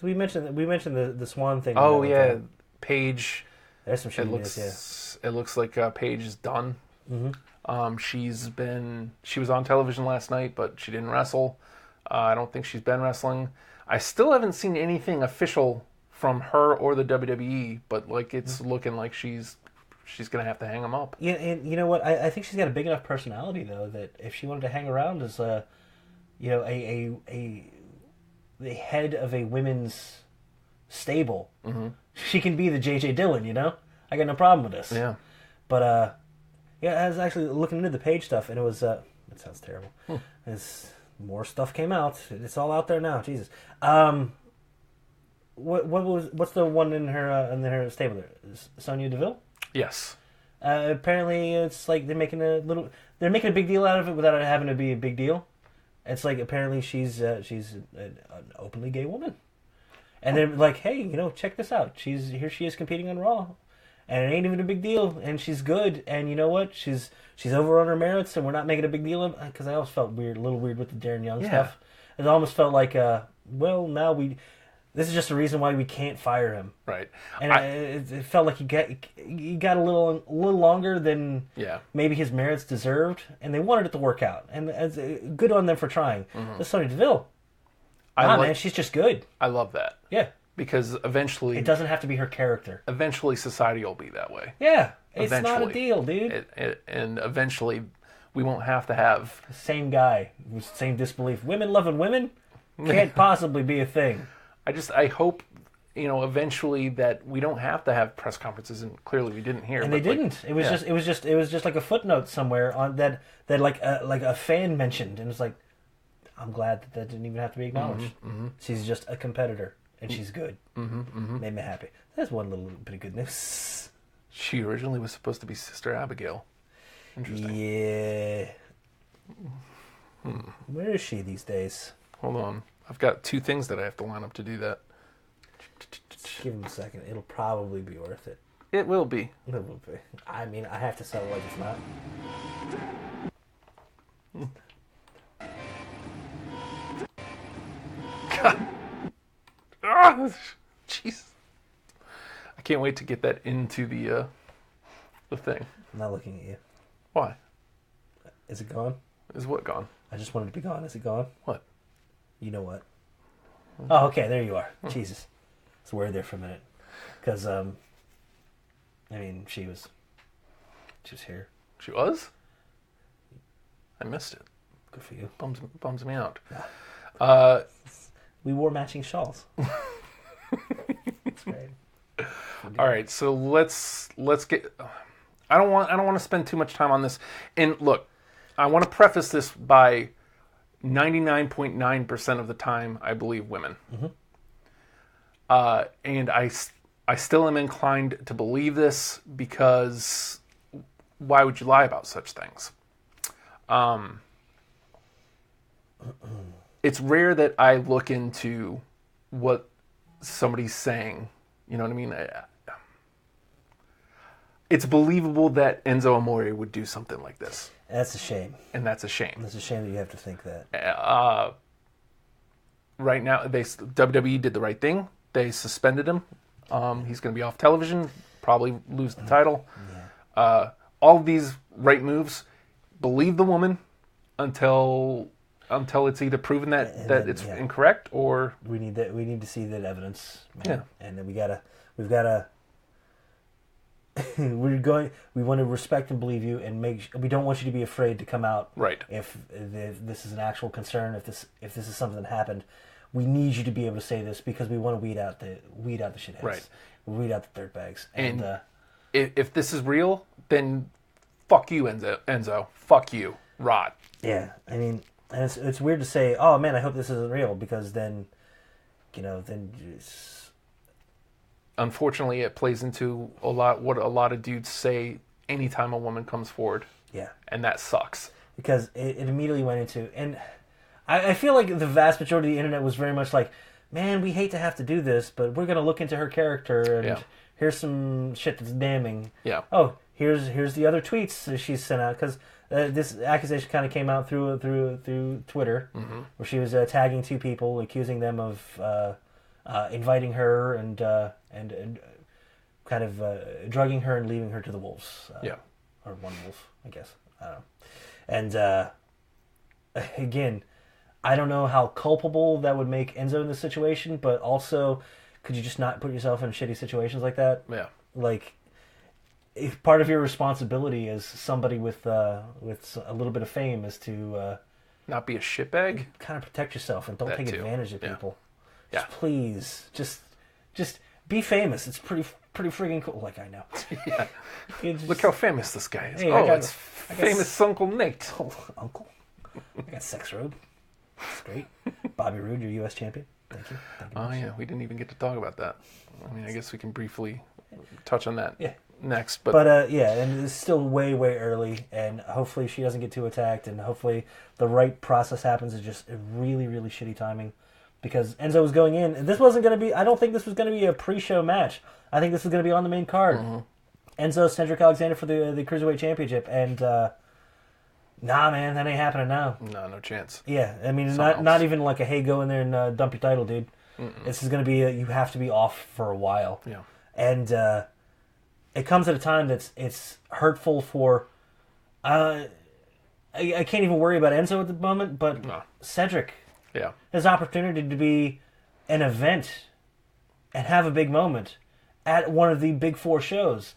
We mentioned the Swan thing. Oh, yeah. Paige. There's some shit. It looks like Paige is done. Mm-hmm. She was on television last night, but she didn't wrestle. I don't think she's been wrestling. I still haven't seen anything official from her or the WWE, but like it's looking like she's gonna have to hang them up. Yeah, and you know what? I think she's got a big enough personality though that if she wanted to hang around as the head of a women's stable, she can be the J.J. Dillon. You know, I got no problem with this. Yeah, but I was actually looking into the Paige stuff, and it was it sounds terrible. More stuff came out. It's all out there now. Jesus. What's the one in her stable there? Sonya Deville? Yes. Apparently, it's like they're making a big deal out of it without it having to be a big deal. It's like apparently she's an openly gay woman, and they're like, hey, check this out. She is competing on Raw, and it ain't even a big deal, and she's good, and you know what? She's over on her merits, and we're not making a big deal of it, because I always felt a little weird with the Darren Young stuff. It almost felt like, this is just a reason why we can't fire him. Right. And it felt like he got a little longer than maybe his merits deserved, and they wanted it to work out. And good on them for trying. But Sonya Deville, man, she's just good. I love that. Yeah. Because eventually... It doesn't have to be her character. Eventually society will be that way. Yeah. It's not a deal, dude. And eventually we won't have to have... Same guy. Same disbelief. Women loving women can't possibly be a thing. I hope, eventually that we don't have to have press conferences, and clearly we didn't hear. And they didn't. It was just like a footnote somewhere on that like a fan mentioned, and it's like, I'm glad that didn't even have to be acknowledged. She's just a competitor, and she's good. Made me happy. That's one little bit of good news. She originally was supposed to be Sister Abigail. Interesting. Yeah. Where is she these days? Hold on. I've got two things that I have to line up to do that. Give him a second. It'll probably be worth it. It will be. It will be. I mean, I have to sell it like it's not. God. Jeez. I can't wait to get that into the thing. I'm not looking at you. Why? Is it gone? Is what gone? I just wanted to be gone. Is it gone? What? You know what? Oh, okay. There you are. Jesus. I was worried there for a minute. Because, she was here. She was? I missed it. Good for you. Bums me out. Yeah. We wore matching shawls. That's great. All right, so let's get. I don't want to spend too much time on this. And look, I want to preface this by 99.9% of the time I believe women. And I still am inclined to believe this because why would you lie about such things? It's rare that I look into what somebody's saying. You know what I mean? It's believable that Enzo Amore would do something like this. That's a shame. And that's a shame. That's a shame that you have to think that. Right now, WWE did the right thing. They suspended him. He's going to be off television, probably lose the title. Yeah. All of these right moves, believe the woman until until it's either proven that And then, it's yeah. incorrect or We need that. We need to see that evidence. Man. Yeah. And then we've got to. We want to respect and believe you, and we don't want you to be afraid to come out. Right. If this is an actual concern, if this is something that happened, we need you to be able to say this because we want to weed out the shitheads. Right. Weed out the dirtbags. And if this is real, then fuck you, Enzo. Fuck you, Rod. yeah, I mean, and it's weird to say, oh man, I hope this isn't real, because then, Unfortunately, it plays into what a lot of dudes say anytime a woman comes forward, yeah. and that sucks. Because it immediately went into, and I feel like the vast majority of the internet was very much like, man, we hate to have to do this, but we're going to look into her character, and Yeah. here's some shit that's damning. Yeah. Oh, here's the other tweets that she's sent out, because this accusation kind of came out through Twitter, where she was tagging two people, accusing them of inviting her and kind of drugging her and leaving her to the wolves. Yeah. Or one wolf, I guess. I don't know. And again, I don't know how culpable that would make Enzo in this situation, but also, could you just not put yourself in shitty situations like that? Yeah. Like, if part of your responsibility as somebody with a little bit of fame is to Not be a shitbag. kind of protect yourself and don't That take too. advantage of Yeah. people. Yeah. Just please, just be famous. It's pretty friggin' cool. Like, I know. Yeah. You just- Look how famous this guy is. Hey, I got- It's I got famous Uncle Nate. Oh, Uncle. I got Sex Road. That's great. Bobby Roode, your U.S. champion. Thank you. Thank you. Oh yeah, we didn't even get to talk about that. I mean, I guess we can briefly touch on that Yeah. next. But yeah, and it's still way early, and hopefully she doesn't get too attacked, and hopefully the right process happens. It's just really shitty timing, because Enzo was going in, and this wasn't going to be. I don't think this was going to be a pre-show match. I think this was going to be on the main card. Enzo, Cedric Alexander for the Cruiserweight Championship, and nah, man, that ain't happening now. no chance. Yeah, I mean, Something not else. even like a hey, go in there and dump your title, dude. This is going to be you have to be off for a while. Yeah. And it comes at a time it's hurtful for. I can't even worry about Enzo at the moment, but No. Cedric, Yeah. his opportunity to be an event and have a big moment at one of the big four shows,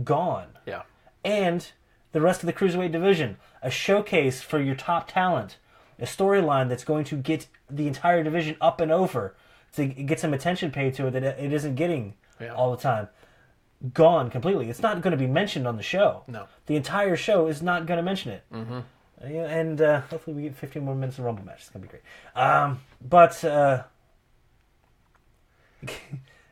gone. Yeah. And the rest of the Cruiserweight division, a showcase for your top talent, a storyline that's going to get the entire division up and over, to get some attention paid to it that it isn't getting Yeah. all the time. Gone completely. It's not going to be mentioned on the show. No. The entire show is not going to mention it. Mm-hmm. And hopefully we get 15 more minutes of Rumble match. It's going to be great. But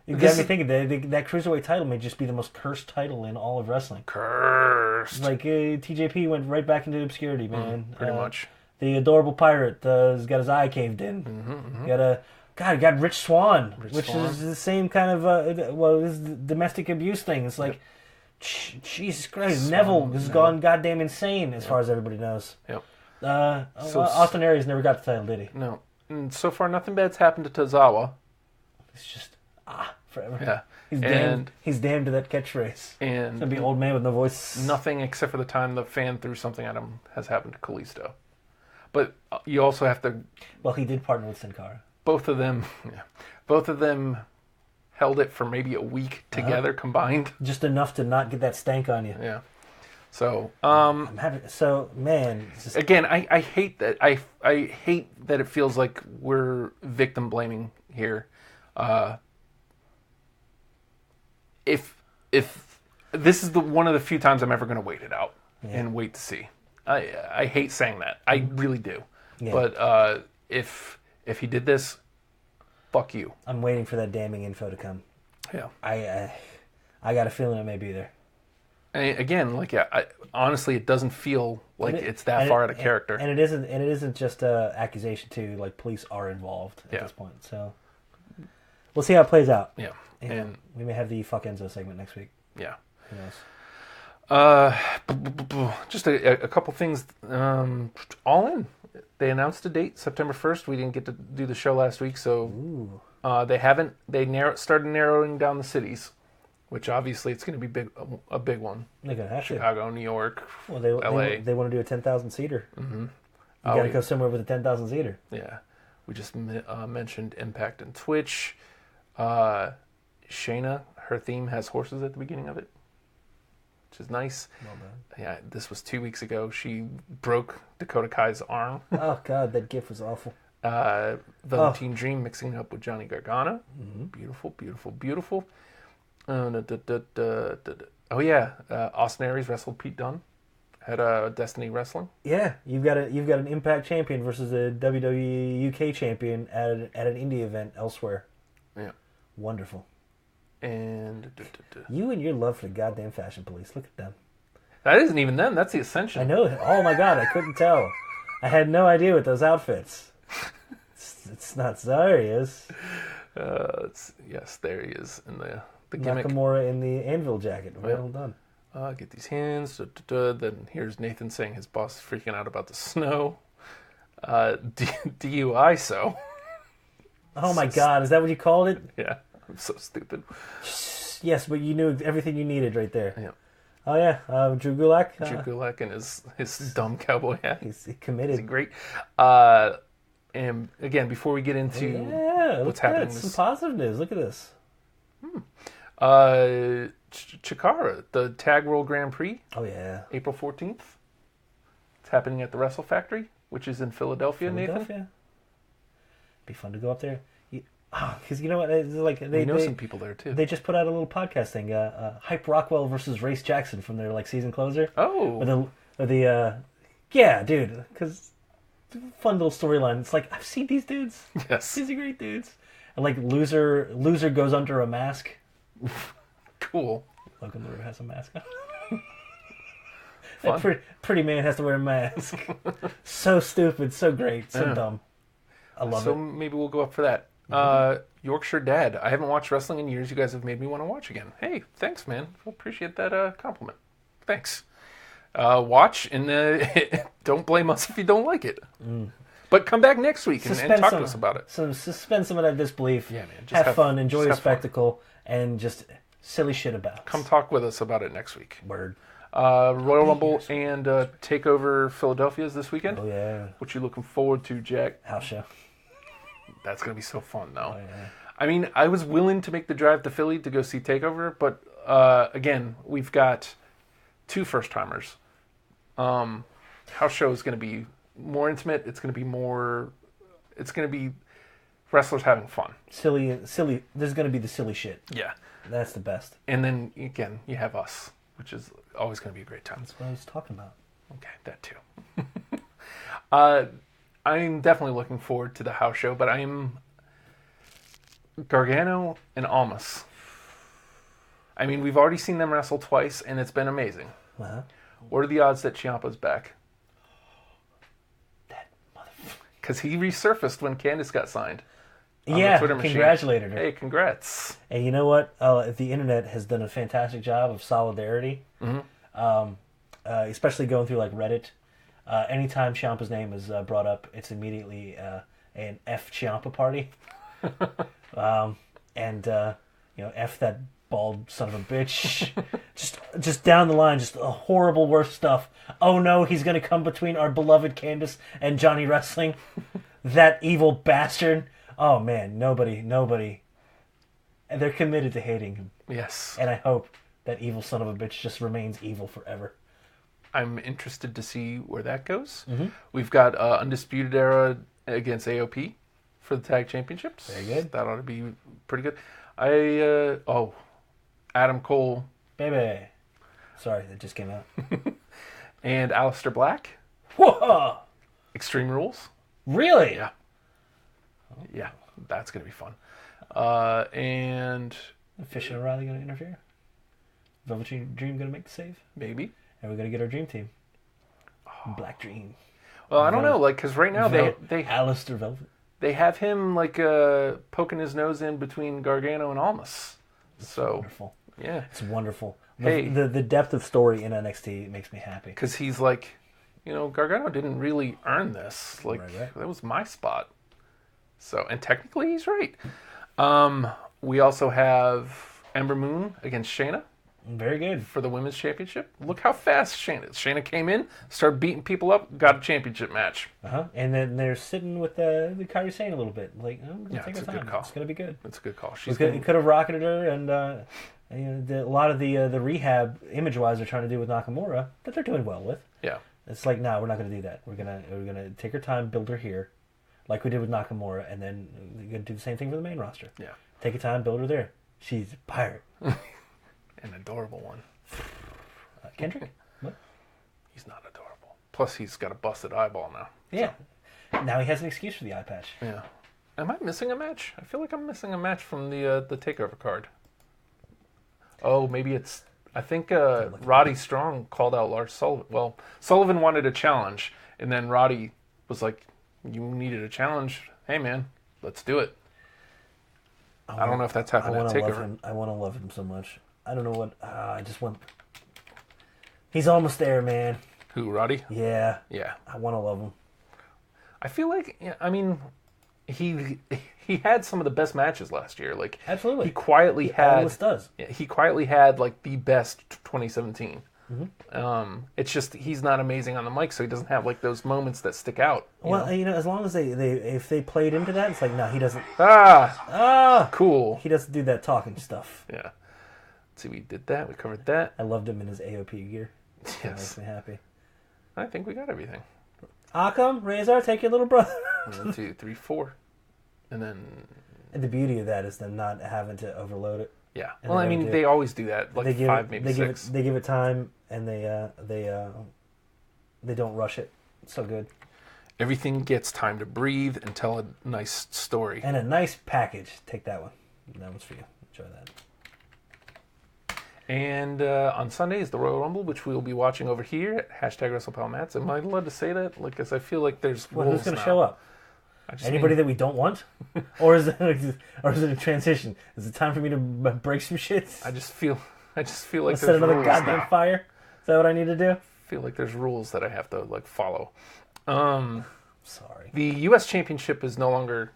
it got me thinking that Cruiserweight title may just be the most cursed title in all of wrestling. Cursed. Like, TJP went right back into obscurity, man. Pretty much. The adorable pirate has got his eye caved in. You got Rich Swan, which Swan. is the same kind of, this is the domestic abuse thing. It's like, Jesus Christ, Neville has gone goddamn insane, as far as everybody knows. Yep. So Austin Aries never got the title, did he? No. And so far, nothing bad's happened to Tozawa. It's just, forever. Yeah. He's And- damned. He's damned to that catchphrase. And Gonna be old man with no voice. nothing except for the time the fan threw something at him has happened to Kalisto. But you also have to. Well, he did partner with Sin Cara. Both of them held it for maybe a week together combined. Just enough to not get that stank on you. Yeah. So, I'm happy. So, man, it's just, again, I hate that. I hate that it feels like we're victim blaming here. If this is one of the few times I'm ever going to wait it out and wait to see. I hate saying that. I really do. Yeah. But if he did this, fuck you. I'm waiting for that damning info to come. Yeah. I got a feeling it may be there. And again, like honestly, it doesn't feel like it's that And far out of character. And it isn't just a accusation too. Like, police are involved at Yeah. this point. So we'll see how it plays out. Yeah. And we may have the fuck Enzo segment next week. Yeah. Who knows? Just a couple things. All in. They announced a date, September 1st. We didn't get to do the show last week, so they haven't. They started narrowing down the cities, which obviously it's going to be a big one. They're gonna have to. Chicago, New York, Well, LA. they want to do a 10,000 seater. You got to go somewhere with a 10,000 seater. Yeah. We just mentioned Impact and Twitch. Shayna, her theme has horses at the beginning of it, which is nice. Well done. Yeah, this was 2 weeks ago. She broke Dakota Kai's arm. Oh, God, that gif was awful. Velveteen Dream mixing up with Johnny Gargano. Beautiful, beautiful, beautiful. Oh yeah, Austin Aries wrestled Pete Dunne at Destiny Wrestling. Yeah, you've got an Impact champion versus a WWE UK champion at an indie event elsewhere. Yeah, wonderful. And you and your love for the goddamn Fashion Police. Look at them. That isn't even them. That's the Ascension. I know. Oh my God, I couldn't tell. I had no idea with those outfits. It's not. There he is. Yes, there he is in the gimmick. Nakamura in the anvil jacket. Well done. Get these hands. Then here's Nathan saying his boss is freaking out about the snow. DUI so. Oh my God, is that what you called it? Yeah, I'm so stupid. Yes, but you knew everything you needed right there. Yeah. Oh yeah, Drew Gulak. Drew Gulak and his dumb cowboy hat. He's committed. He's great. And again, before we get into what's happening, some positive news. Look at this. Chikara, the Tag World Grand Prix. Oh yeah, April 14th. It's happening at the Wrestle Factory, which is in Philadelphia. Nathan. Be fun to go up there. Because you know what? It's like they know some people there too. They just put out a little podcast thing. Hype Rockwell versus Race Jackson from their season closer. Oh. Yeah, dude. Because fun little storyline. It's like I've seen these dudes. Yes. These are great dudes. And loser goes under a mask. Cool. Logan Lerner has a mask on. That pretty man has to wear a mask. So stupid, so great, so dumb. I love it. So maybe we'll go up for that. Yorkshire Dad. I haven't watched wrestling in years. You guys have made me want to watch again. Hey, thanks, man. I appreciate that compliment. Thanks. Watch and don't blame us if you don't like it. But come back next week and talk to us about it. So suspend some of that disbelief. Yeah, man. Just have fun, enjoy the spectacle, and just silly shit about. Come talk with us about it next week. Word. Royal Rumble and TakeOver Philadelphia is this weekend. Oh yeah. What you looking forward to, Jack? House show. That's gonna be so fun, though. Oh, yeah. I mean, I was willing to make the drive to Philly to go see TakeOver, but again, we've got 2 first-timers. House show is going to be more intimate. It's going to be more. It's going to be wrestlers having fun. Silly. There's going to be the silly shit. Yeah, that's the best. And then again, you have us, which is always going to be a great time. That's what I was talking about. Okay, that too. I'm definitely looking forward to the house show, but I'm Gargano and Almas. I mean, we've already seen them wrestle twice, and it's been amazing. Uh-huh. What are the odds that Ciampa's back? That motherfucker. Because he resurfaced when Candice got signed. Yeah, congratulated her. Hey, congrats. And you know what? The internet has done a fantastic job of solidarity. Mm-hmm. Especially going through like Reddit. Anytime Ciampa's name is brought up, it's immediately an F Ciampa party. F that bald son of a bitch. just down the line, just horrible, worse stuff. Oh no, he's going to come between our beloved Candice and Johnny Wrestling. That evil bastard. Oh man, nobody. And they're committed to hating him. Yes. And I hope that evil son of a bitch just remains evil forever. I'm interested to see where that goes. Mm-hmm. We've got Undisputed Era against AOP for the tag championships. Very good. That ought to be pretty good. Adam Cole. Baby. Sorry, that just came out. And Aleister Black. Whoa! Extreme Rules. Really? Yeah. Yeah, that's going to be fun. And Fish and O'Reilly going to interfere? Velvet Dream going to make the save? Maybe. And we're going to get our dream team. Black Dream. Well, I don't know, because right now they Aleister Velvet. They have him poking his nose in between Gargano and Almas. So wonderful. Yeah, it's wonderful. Hey, the depth of story in NXT makes me happy because he's like, Gargano didn't really earn this. Right. That was my spot. So, and technically he's right. We also have Ember Moon against Shayna. Very good. for the women's championship. Look how fast Shayna is. Shayna came in, started beating people up, got a championship match. And then they're sitting with the Kairi Sane a little bit. Like, Yeah, take it's our a good time. call. It's going to be good. That's a good call. He could have rocketed her, and a lot of the rehab, image-wise, they're trying to do with Nakamura, that they're doing well with. Yeah. It's like, no, we're not going to do that. We're gonna take our time, build her here, like we did with Nakamura, and then we're going to do the same thing for the main roster. Yeah. Take your time, build her there. She's a pirate. An adorable one. Kendrick? What? He's not adorable. Plus, he's got a busted eyeball now. Yeah. Now he has an excuse for the eye patch. Yeah. Am I missing a match? I feel like I'm missing a match from the Takeover card. Oh, maybe it's... I think Roddy Strong called out Lars Sullivan. Well, Sullivan wanted a challenge, and then Roddy was like, you needed a challenge. Hey, man, let's do it. I don't know if that's happened at Takeover. I want to love him so much. I don't know what... I just want... He's almost there, man. Who, Roddy? Yeah. Yeah. I want to love him. I feel like, yeah, I mean, he had some of the best matches last year. Like, Absolutely. he quietly He had... always does. He quietly had, like, the best 2017. Mm-hmm. It's just he's not amazing on the mic, so he doesn't have, like, those moments that stick out. Well, as long as if they played into that, it's like, no, he doesn't... Cool. He doesn't do that talking stuff. Yeah. Let's see, we did that. We covered that. I loved him in his AOP gear. That Yes. makes me happy. I think we got everything. Akam, Razor, take your little brother. 1, 2, 3, 4. And then, And the beauty of that is them not having to overload it. yeah. And Well, they I mean, do- they always do that. Like, They give 5, it, maybe they 6. They give it time, and they don't rush it. It's so good. Everything gets time to breathe and tell a nice story. And a nice package. Take that one. That one's for you. Enjoy that. And on Sunday is the Royal Rumble, which we will be watching over here at #WrestlePalmats. Am I allowed to say that? Like, as I feel like there's Well, rules who's going to now. show up? I just Anybody mean- that we don't want? Or is it a transition? Is it time for me to break some shit? I just feel like Set there's another rules goddamn now. fire? Is that what I need to do? I feel like there's rules that I have to like follow. Sorry. The U.S. Championship is no longer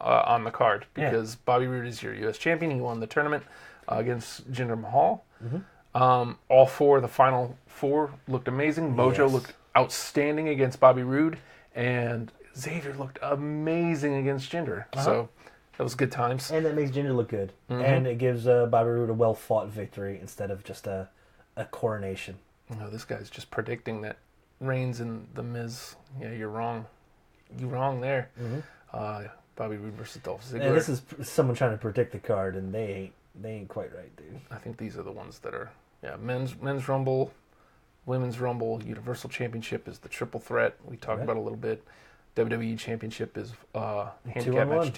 on the card Yeah. because Bobby Roode is your U.S. champion. He won the tournament against Jinder Mahal. Mm-hmm. All 4 of the final 4 looked amazing. Mojo Yes. looked outstanding against Bobby Roode, and Xavier looked amazing against Jinder. So that was good times. And that makes Jinder look good. Mm-hmm. And it gives Bobby Roode a well-fought victory instead of just a coronation. No, this guy's just predicting that Reigns and The Miz. Yeah, you're wrong. You're wrong there. Bobby Roode versus Dolph Ziggler. And this is someone trying to predict the card, and they ain't quite right, dude. I think these are the ones that are, men's Rumble, women's Rumble, Universal Championship is the triple threat. We talked Okay. about a little bit. WWE Championship is handicap 2-on-1. match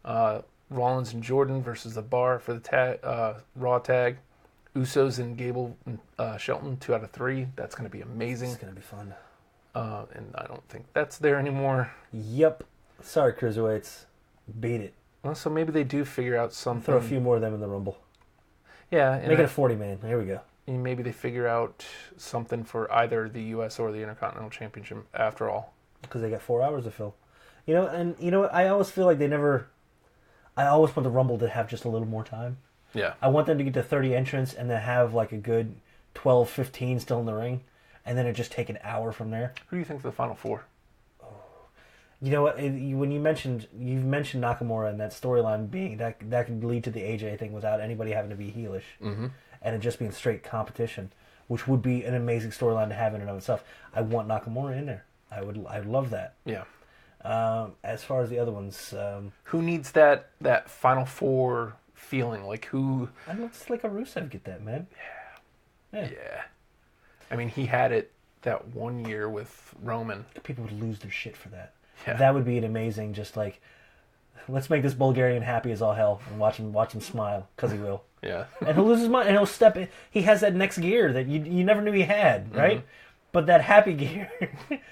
2-on-1. Rollins and Jordan versus the Bar for the Raw tag. Usos and Gable and Shelton 2 out of 3. That's going to be amazing. It's going to be fun. And I don't think that's there anymore. Yep. Sorry, Cruiserweights. Beat it. Well, so maybe they do figure out something. Throw a few more of them in the Rumble. Yeah, and Make it a 40-man. Here we go. maybe they figure out something for either the U.S. or the Intercontinental Championship after all. Because they got 4 hours to fill. You know, and you know what? I always feel like they never... I always want the Rumble to have just a little more time. Yeah. I want them to get to 30 entrants and then have like a good 12, 15 still in the ring. And then it just take an hour from there. Who do you think for the Final 4? You know what? When you've mentioned Nakamura and that storyline being that could lead to the AJ thing without anybody having to be heelish, and it just being straight competition, which would be an amazing storyline to have in and of itself. I want Nakamura in there. I'd love that. Yeah. As far as the other ones, Who needs that Final 4 feeling? Like who? I'd love to see like a Rusev get that, man. Yeah. Yeah. I mean, he had it that one year with Roman. People would lose their shit for that. Yeah. That would be an amazing. Just like, let's make this Bulgarian happy as all hell and watch him smile because he will. Yeah. And he'll lose his mind, and he'll step in. He has that next gear that you never knew he had, right? But that happy gear,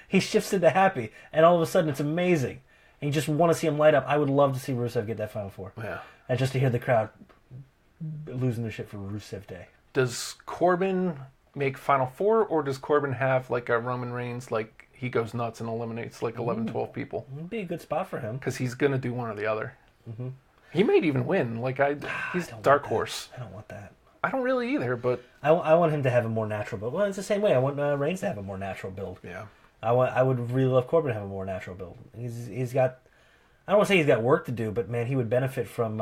he shifts into happy, and all of a sudden it's amazing. And you just want to see him light up. I would love to see Rusev get that Final 4. Yeah. And just to hear the crowd losing their shit for Rusev Day. Does Corbin make Final 4, or does Corbin have like a Roman Reigns, like he goes nuts and eliminates like 11, 12 people? It'd be a good spot for him. Because he's going to do one or the other. He might even win. Like he's don't dark want that. horse. I don't want that. I don't really either, but I want him to have a more natural build. Well, it's the same way. I want Reigns to have a more natural build. yeah. I would really love Corbin to have a more natural build. He's got, I don't want to say he's got work to do, but man, he would benefit from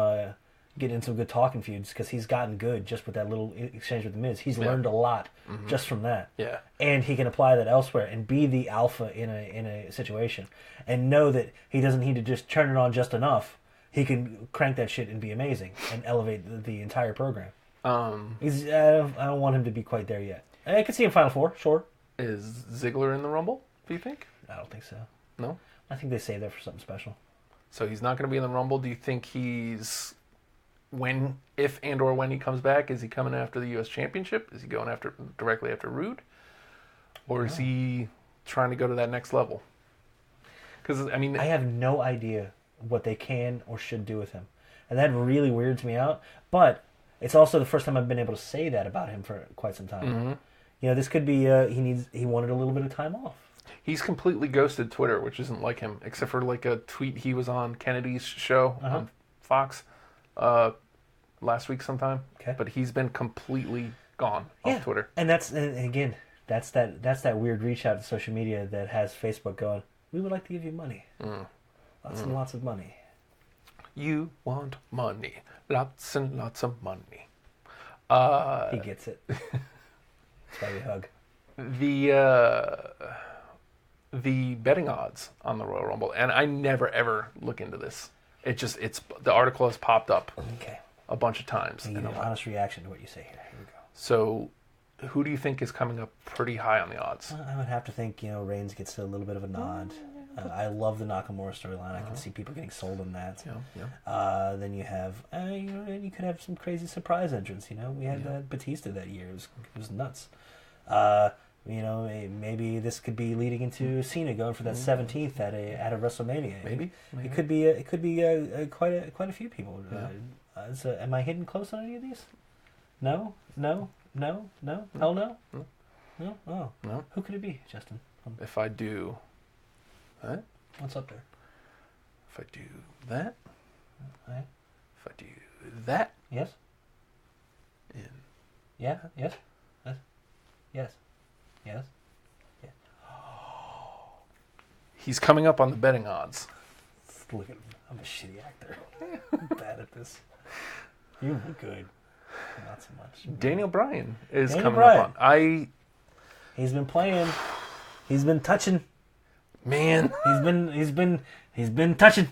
getting in some good talking feuds because he's gotten good just with that little exchange with the Miz. He's learned a lot just from that. Yeah. And he can apply that elsewhere and be the alpha in a situation and know that he doesn't need to just turn it on just enough. He can crank that shit and be amazing and elevate the entire program. I don't want him to be quite there yet. I could see him Final Four, sure. Is Ziggler in the Rumble, do you think? I don't think so. No? I think they saved that for something special. So he's not going to be in the Rumble. Do you think he's, if and or when he comes back, is he coming after the U.S. Championship? Is he going directly after Rude? Or is he trying to go to that next level? Because, I mean... I have no idea what they can or should do with him. And that really weirds me out. But it's also the first time I've been able to say that about him for quite some time. Mm-hmm. You know, this could be he wanted a little bit of time off. He's completely ghosted Twitter, which isn't like him, except for like a tweet he was on Kennedy's show on Fox last week sometime. Okay. But he's been completely gone off Twitter. And that's that weird reach out to social media that has Facebook going, we would like to give you money. Lots and lots of money. You want money. Lots and lots of money. He gets it. That's why we hug. The betting odds on the Royal Rumble, and I never ever look into this. It's the article has popped up a bunch of times. I need an honest reaction to what you say here. Here we go. So, who do you think is coming up pretty high on the odds? I would have to think, Reigns gets a little bit of a nod. I love the Nakamura storyline. I can see people getting sold on that. Yeah. Then you have, you could have some crazy surprise entrants. We had Batista that year. It was nuts. Maybe this could be leading into Cena going for that 17th at a WrestleMania. Maybe. It could be quite a few people. So am I hitting close on any of these? No. Hell no. No. Oh. No. Who could it be, Justin? If I do that, What's up there? if I do that, Right. if I do that, Yes. and Yeah. Yes. Yes. Yes. he's coming up on the betting odds. Look at me. I'm a shitty actor. I'm bad at this. You were good. Not so much. Daniel Bryan is Daniel coming Bryan. up on. He's been playing. He's been touching. Man, He's been touching.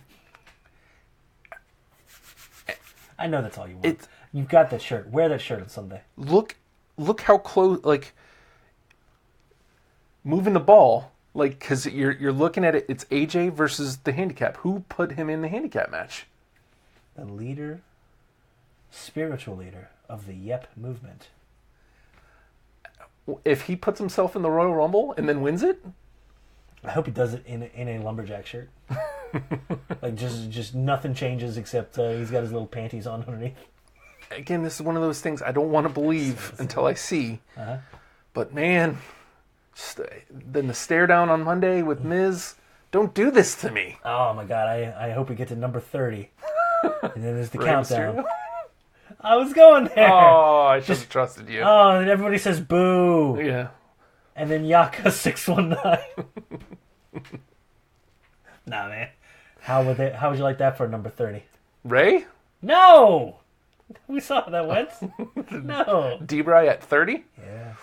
I know that's all you want. You've got that shirt. Wear that shirt on Sunday. look how close, like, moving the ball, like, because you're looking at it. It's AJ versus the handicap. Who put him in the handicap match? The leader, spiritual leader of the Yep movement. If he puts himself in the Royal Rumble and then wins it, I hope he does it in a lumberjack shirt. Like just nothing changes except he's got his little panties on underneath. again, this is one of those things I don't want to believe until I see. But man, then the stare down on Monday with Miz. Don't do this to me. Oh my god! I hope we get to number 30, and then there's the Rey countdown. Mysterio? I was going there. Oh, I should have trusted you. Oh, and everybody says boo. Yeah. And then Yaka 619. Nah, man. How would you like that for number 30? Ray? No. We saw how that went. No. D-Bry at 30? Yeah.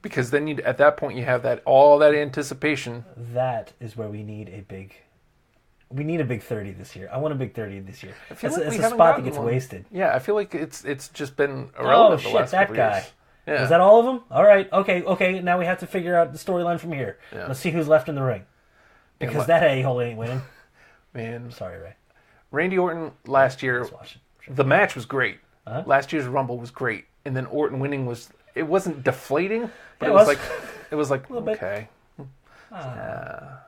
Because then at that point you have all that anticipation. That is where we need a big 30 this year. I want a big 30 this year. I feel That's like we a haven't spot that gotten gets one. wasted. Yeah, I feel like it's just been Oh irrelevant the shit, last that couple guy. years. Yeah. Was that all of them? All right. Okay. Now we have to figure out the storyline from here. Yeah. Let's see who's left in the ring. Because that a-hole ain't winning. Man, Sorry, Ray. Randy Orton last year, Just watching. the match was great. Uh-huh. Last year's Rumble was great. And then Orton winning it wasn't deflating, but It it was was. like, little bit. okay. I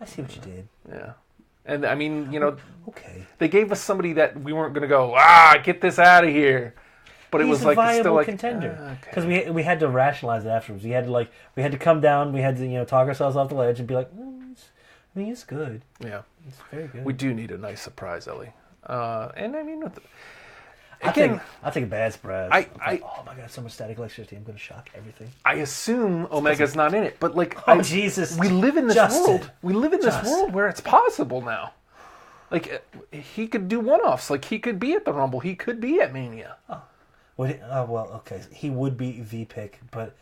see what you did. Yeah. And I mean, Okay. they gave us somebody that we weren't going to go, get this out of here. But it He's was a like, it's viable still like, contender. okay. Because we had to rationalize it afterwards. We had to come down. We had to talk ourselves off the ledge and be like, he's good. Yeah. It's very good. We do need a nice surprise, Ellie. And I mean, again, I'll take a bad surprise. Oh my god, so much static electricity. I'm going to shock everything. I assume Omega's not in it, but like, Jesus, we live in this Justin. world. We live in this world where it's possible now. Like, he could do one-offs. Like, he could be at the Rumble. He could be at Mania. Okay. He would be the pick, but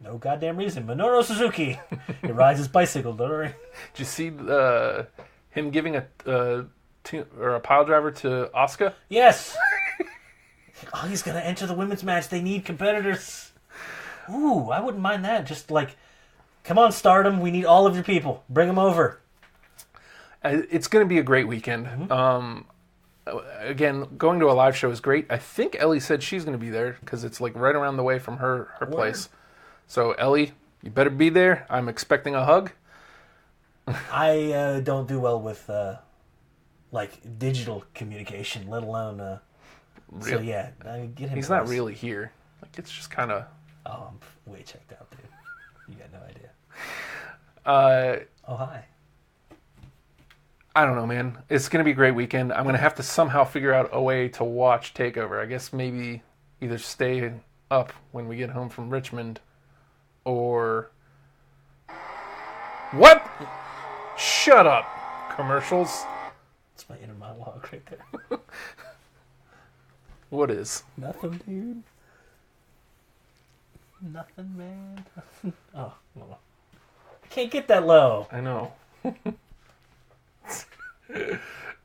no goddamn reason. Minoru Suzuki. He rides his bicycle, don't worry. Did you see him giving a pile driver to Asuka? Yes. He's gonna enter the women's match. They need competitors. Ooh, I wouldn't mind that. Just like, come on, Stardom. We need all of your people. Bring them over. It's going to be a great weekend. Again, going to a live show is great. I think Ellie said she's going to be there because it's like right around the way from her place. So Ellie, you better be there. I'm expecting a hug. I don't do well with like digital communication, let alone. So yeah, get him. He's not really here. Like, it's just kind of. Oh, I'm way checked out, dude. You got no idea. Oh hi. I don't know, man. It's going to be a great weekend. I'm going to have to somehow figure out a way to watch TakeOver. I guess maybe either stay up when we get home from Richmond or... What? Shut up. Commercials. It's my inner monologue right there. What is? Nothing, dude. Nothing, man. Oh, well. I can't get that low. I know.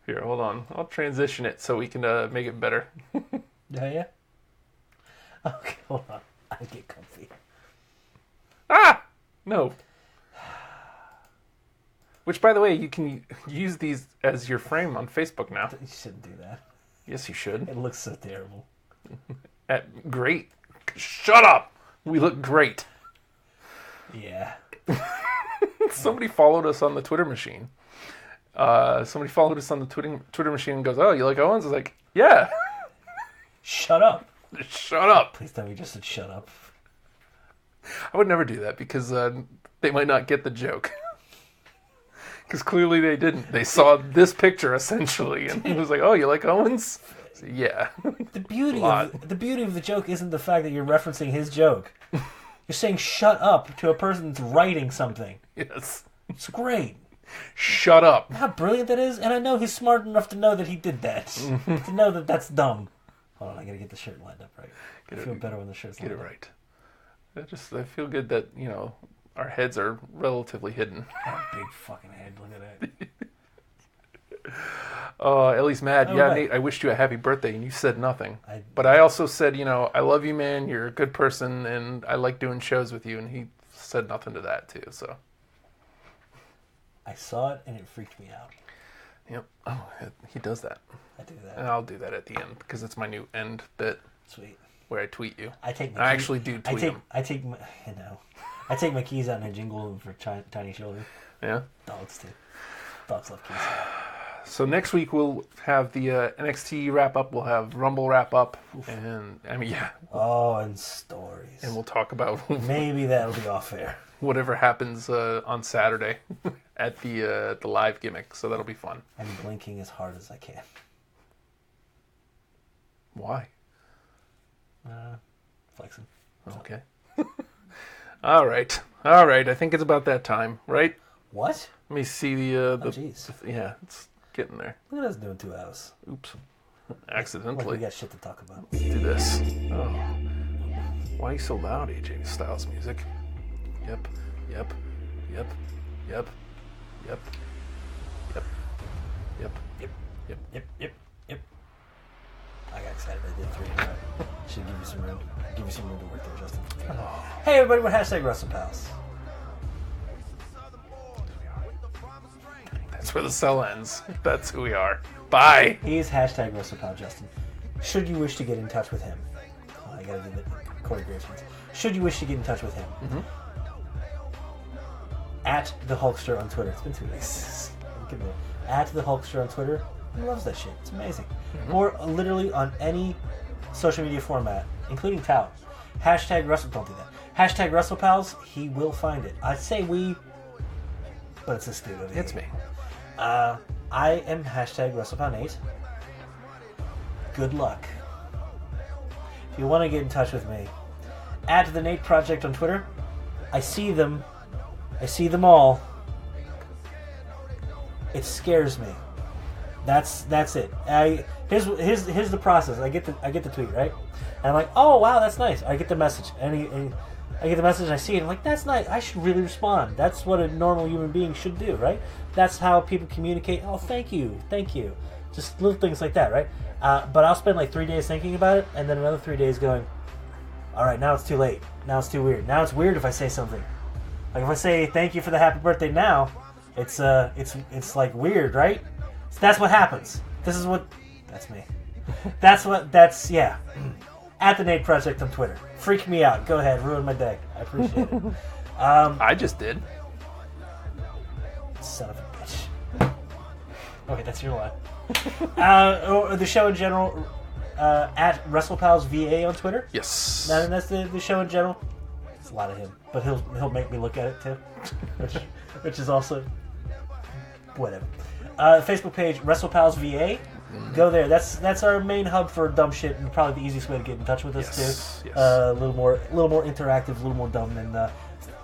Here, hold on. I'll transition it so we can make it better. Yeah? Okay, hold on. I get comfy. Ah! No. Which, by the way, you can use these as your frame on Facebook now. You shouldn't do that. Yes, you should. It looks so terrible. Great. Shut up! We look great. Yeah. Somebody followed us on the Twitter machine. Somebody followed us on the Twitter machine and goes, "Oh, you like Owens?" I was like, "Yeah." Shut up. Shut up. Please tell me you just said shut up. I would never do that because they might not get the joke. Because clearly they didn't. They saw this picture essentially, and it was like, "Oh, you like Owens?" So, yeah. The beauty of the joke isn't the fact that you're referencing his joke. You're saying "shut up" to a person that's writing something. Yes. It's great. Shut up. How brilliant that is, and I know he's smart enough to know that he did that. To know that that's dumb. Hold on, I gotta get the shirt lined up right. I feel better when the shirt's lined Get it up. right. I feel good that, our heads are relatively hidden. Big fucking head, look at that. Ellie's mad. Oh, yeah, right. Nate, I wished you a happy birthday, and you said nothing. I- But I also said, I love you, man. You're a good person, and I like doing shows with you. And he said nothing to that, too. So, I saw it and it freaked me out. yep. Oh, he does that. I do that. And I'll do that at the end, because it's my new end bit Sweet. where I tweet you. I take. I actually do tweet him. I take my keys out and I jingle them for tiny children. Yeah. Dogs too. Dogs love keys. So next week we'll have the NXT wrap up. We'll have Rumble wrap up, and Oh, and stories. and we'll talk about Maybe that'll be off air. whatever happens on Saturday at the live gimmick. So that'll be fun. I'm blinking as hard as I can. Why? Flexing. Okay. All right. I think it's about that time, right? What? Let me see the Oh, jeez. yeah, it's getting there. Look at us doing 2 hours. Oops, Like accidentally. we got shit to talk about. Let's do this. Oh, why are you so loud, AJ Styles music? Yep. Yep. I got excited. I did 3 in a row. Should give you some room. Give you some room to work there, Justin. Hey, everybody, we're #WrestlePals. That's where the cell ends. That's who we are. Bye. He is #WrestlePal, Justin. Should you wish to get in touch with him, I gotta do the Corey Graves ones. Should you wish to get in touch with him, at the Hulkster on Twitter. It's been 2 days. At the Hulkster on Twitter. He loves that shit. It's amazing. Or literally on any social media format, including Tao. #Wrestle. Don't do that. #WrestlePals. He will find it. I'd say we, but it's a dude over It's here. me. I am #WrestlePal Nate. good luck. If you want to get in touch with me, at the Nate Project on Twitter. I see them all. It scares me. That's it. Here's the process. I get the tweet, right? And I'm like, oh wow, that's nice. I get the message, and I get the message, and I see it. I'm like, that's nice. I should really respond. That's what a normal human being should do, right? That's how people communicate. Oh, thank you. Just little things like that, right? But I'll spend like 3 days thinking about it, and then another 3 days going, all right, now it's too late. Now it's too weird. Now it's weird if I say something. Like if I say thank you for the happy birthday now, it's like weird, right? So that's what happens. That's me. That's yeah. At the Nate Project on Twitter. Freak me out. Go ahead, ruin my day. I appreciate it. I just did. Son of a bitch. Okay, that's your line. Or the show in general, at WrestlePals VA on Twitter. Yes. And that's the show in general. It's a lot of him, but he'll make me look at it too, which is also whatever. Facebook page WrestlePals VA. Go there. That's our main hub for dumb shit, and probably the easiest way to get in touch with us too. Yes. A little more interactive, a little more dumb than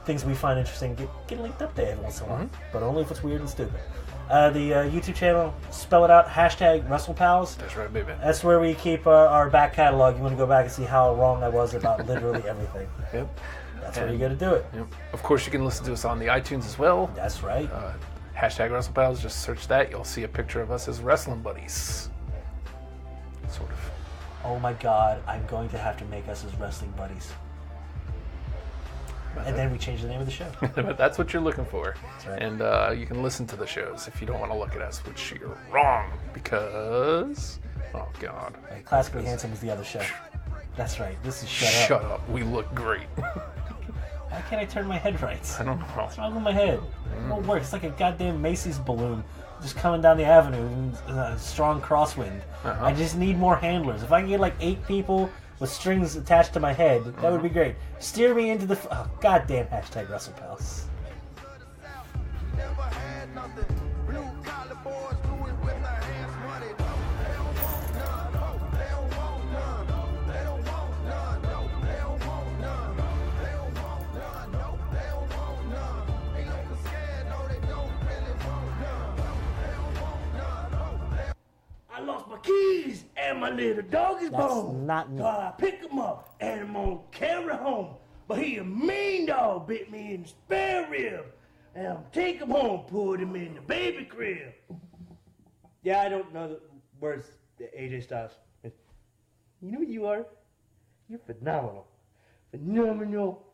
things we find interesting. Get linked up there every once in a while, but only if it's weird and stupid. The YouTube channel, spell it out, #WrestlePals. That's right, baby. That's where we keep our back catalog. You want to go back and see how wrong I was about literally everything. Yep. That's where you got to do it. Yep. Of course, you can listen to us on the iTunes as well. That's right. #WrestlePals. Just search that. You'll see a picture of us as wrestling buddies. Sort of. Oh my God, I'm going to have to make us as wrestling buddies. And then we change the name of the show. But that's what you're looking for. That's right. And you can listen to the shows if you don't want to look at us, which you're wrong because... Oh, God. Classically Handsome is the other show. That's right. This is Shut Up. Shut up. We look great. Why can't I turn my head right? I don't know. What's wrong with my head? It won't work. It's like a goddamn Macy's balloon just coming down the avenue in a strong crosswind. I just need more handlers. If I can get like 8 people with strings attached to my head, that would be great. Steer me into the... Oh, goddamn #WrestlePals. I lost my keys and my little dog is bone. not me. So I pick him up and I'm gonna carry home. But he a mean dog, bit me in the spare rib. And I'm take him home, put him in the baby crib. Yeah, I don't know the words, AJ Styles. You know what you are? You're phenomenal. Phenomenal.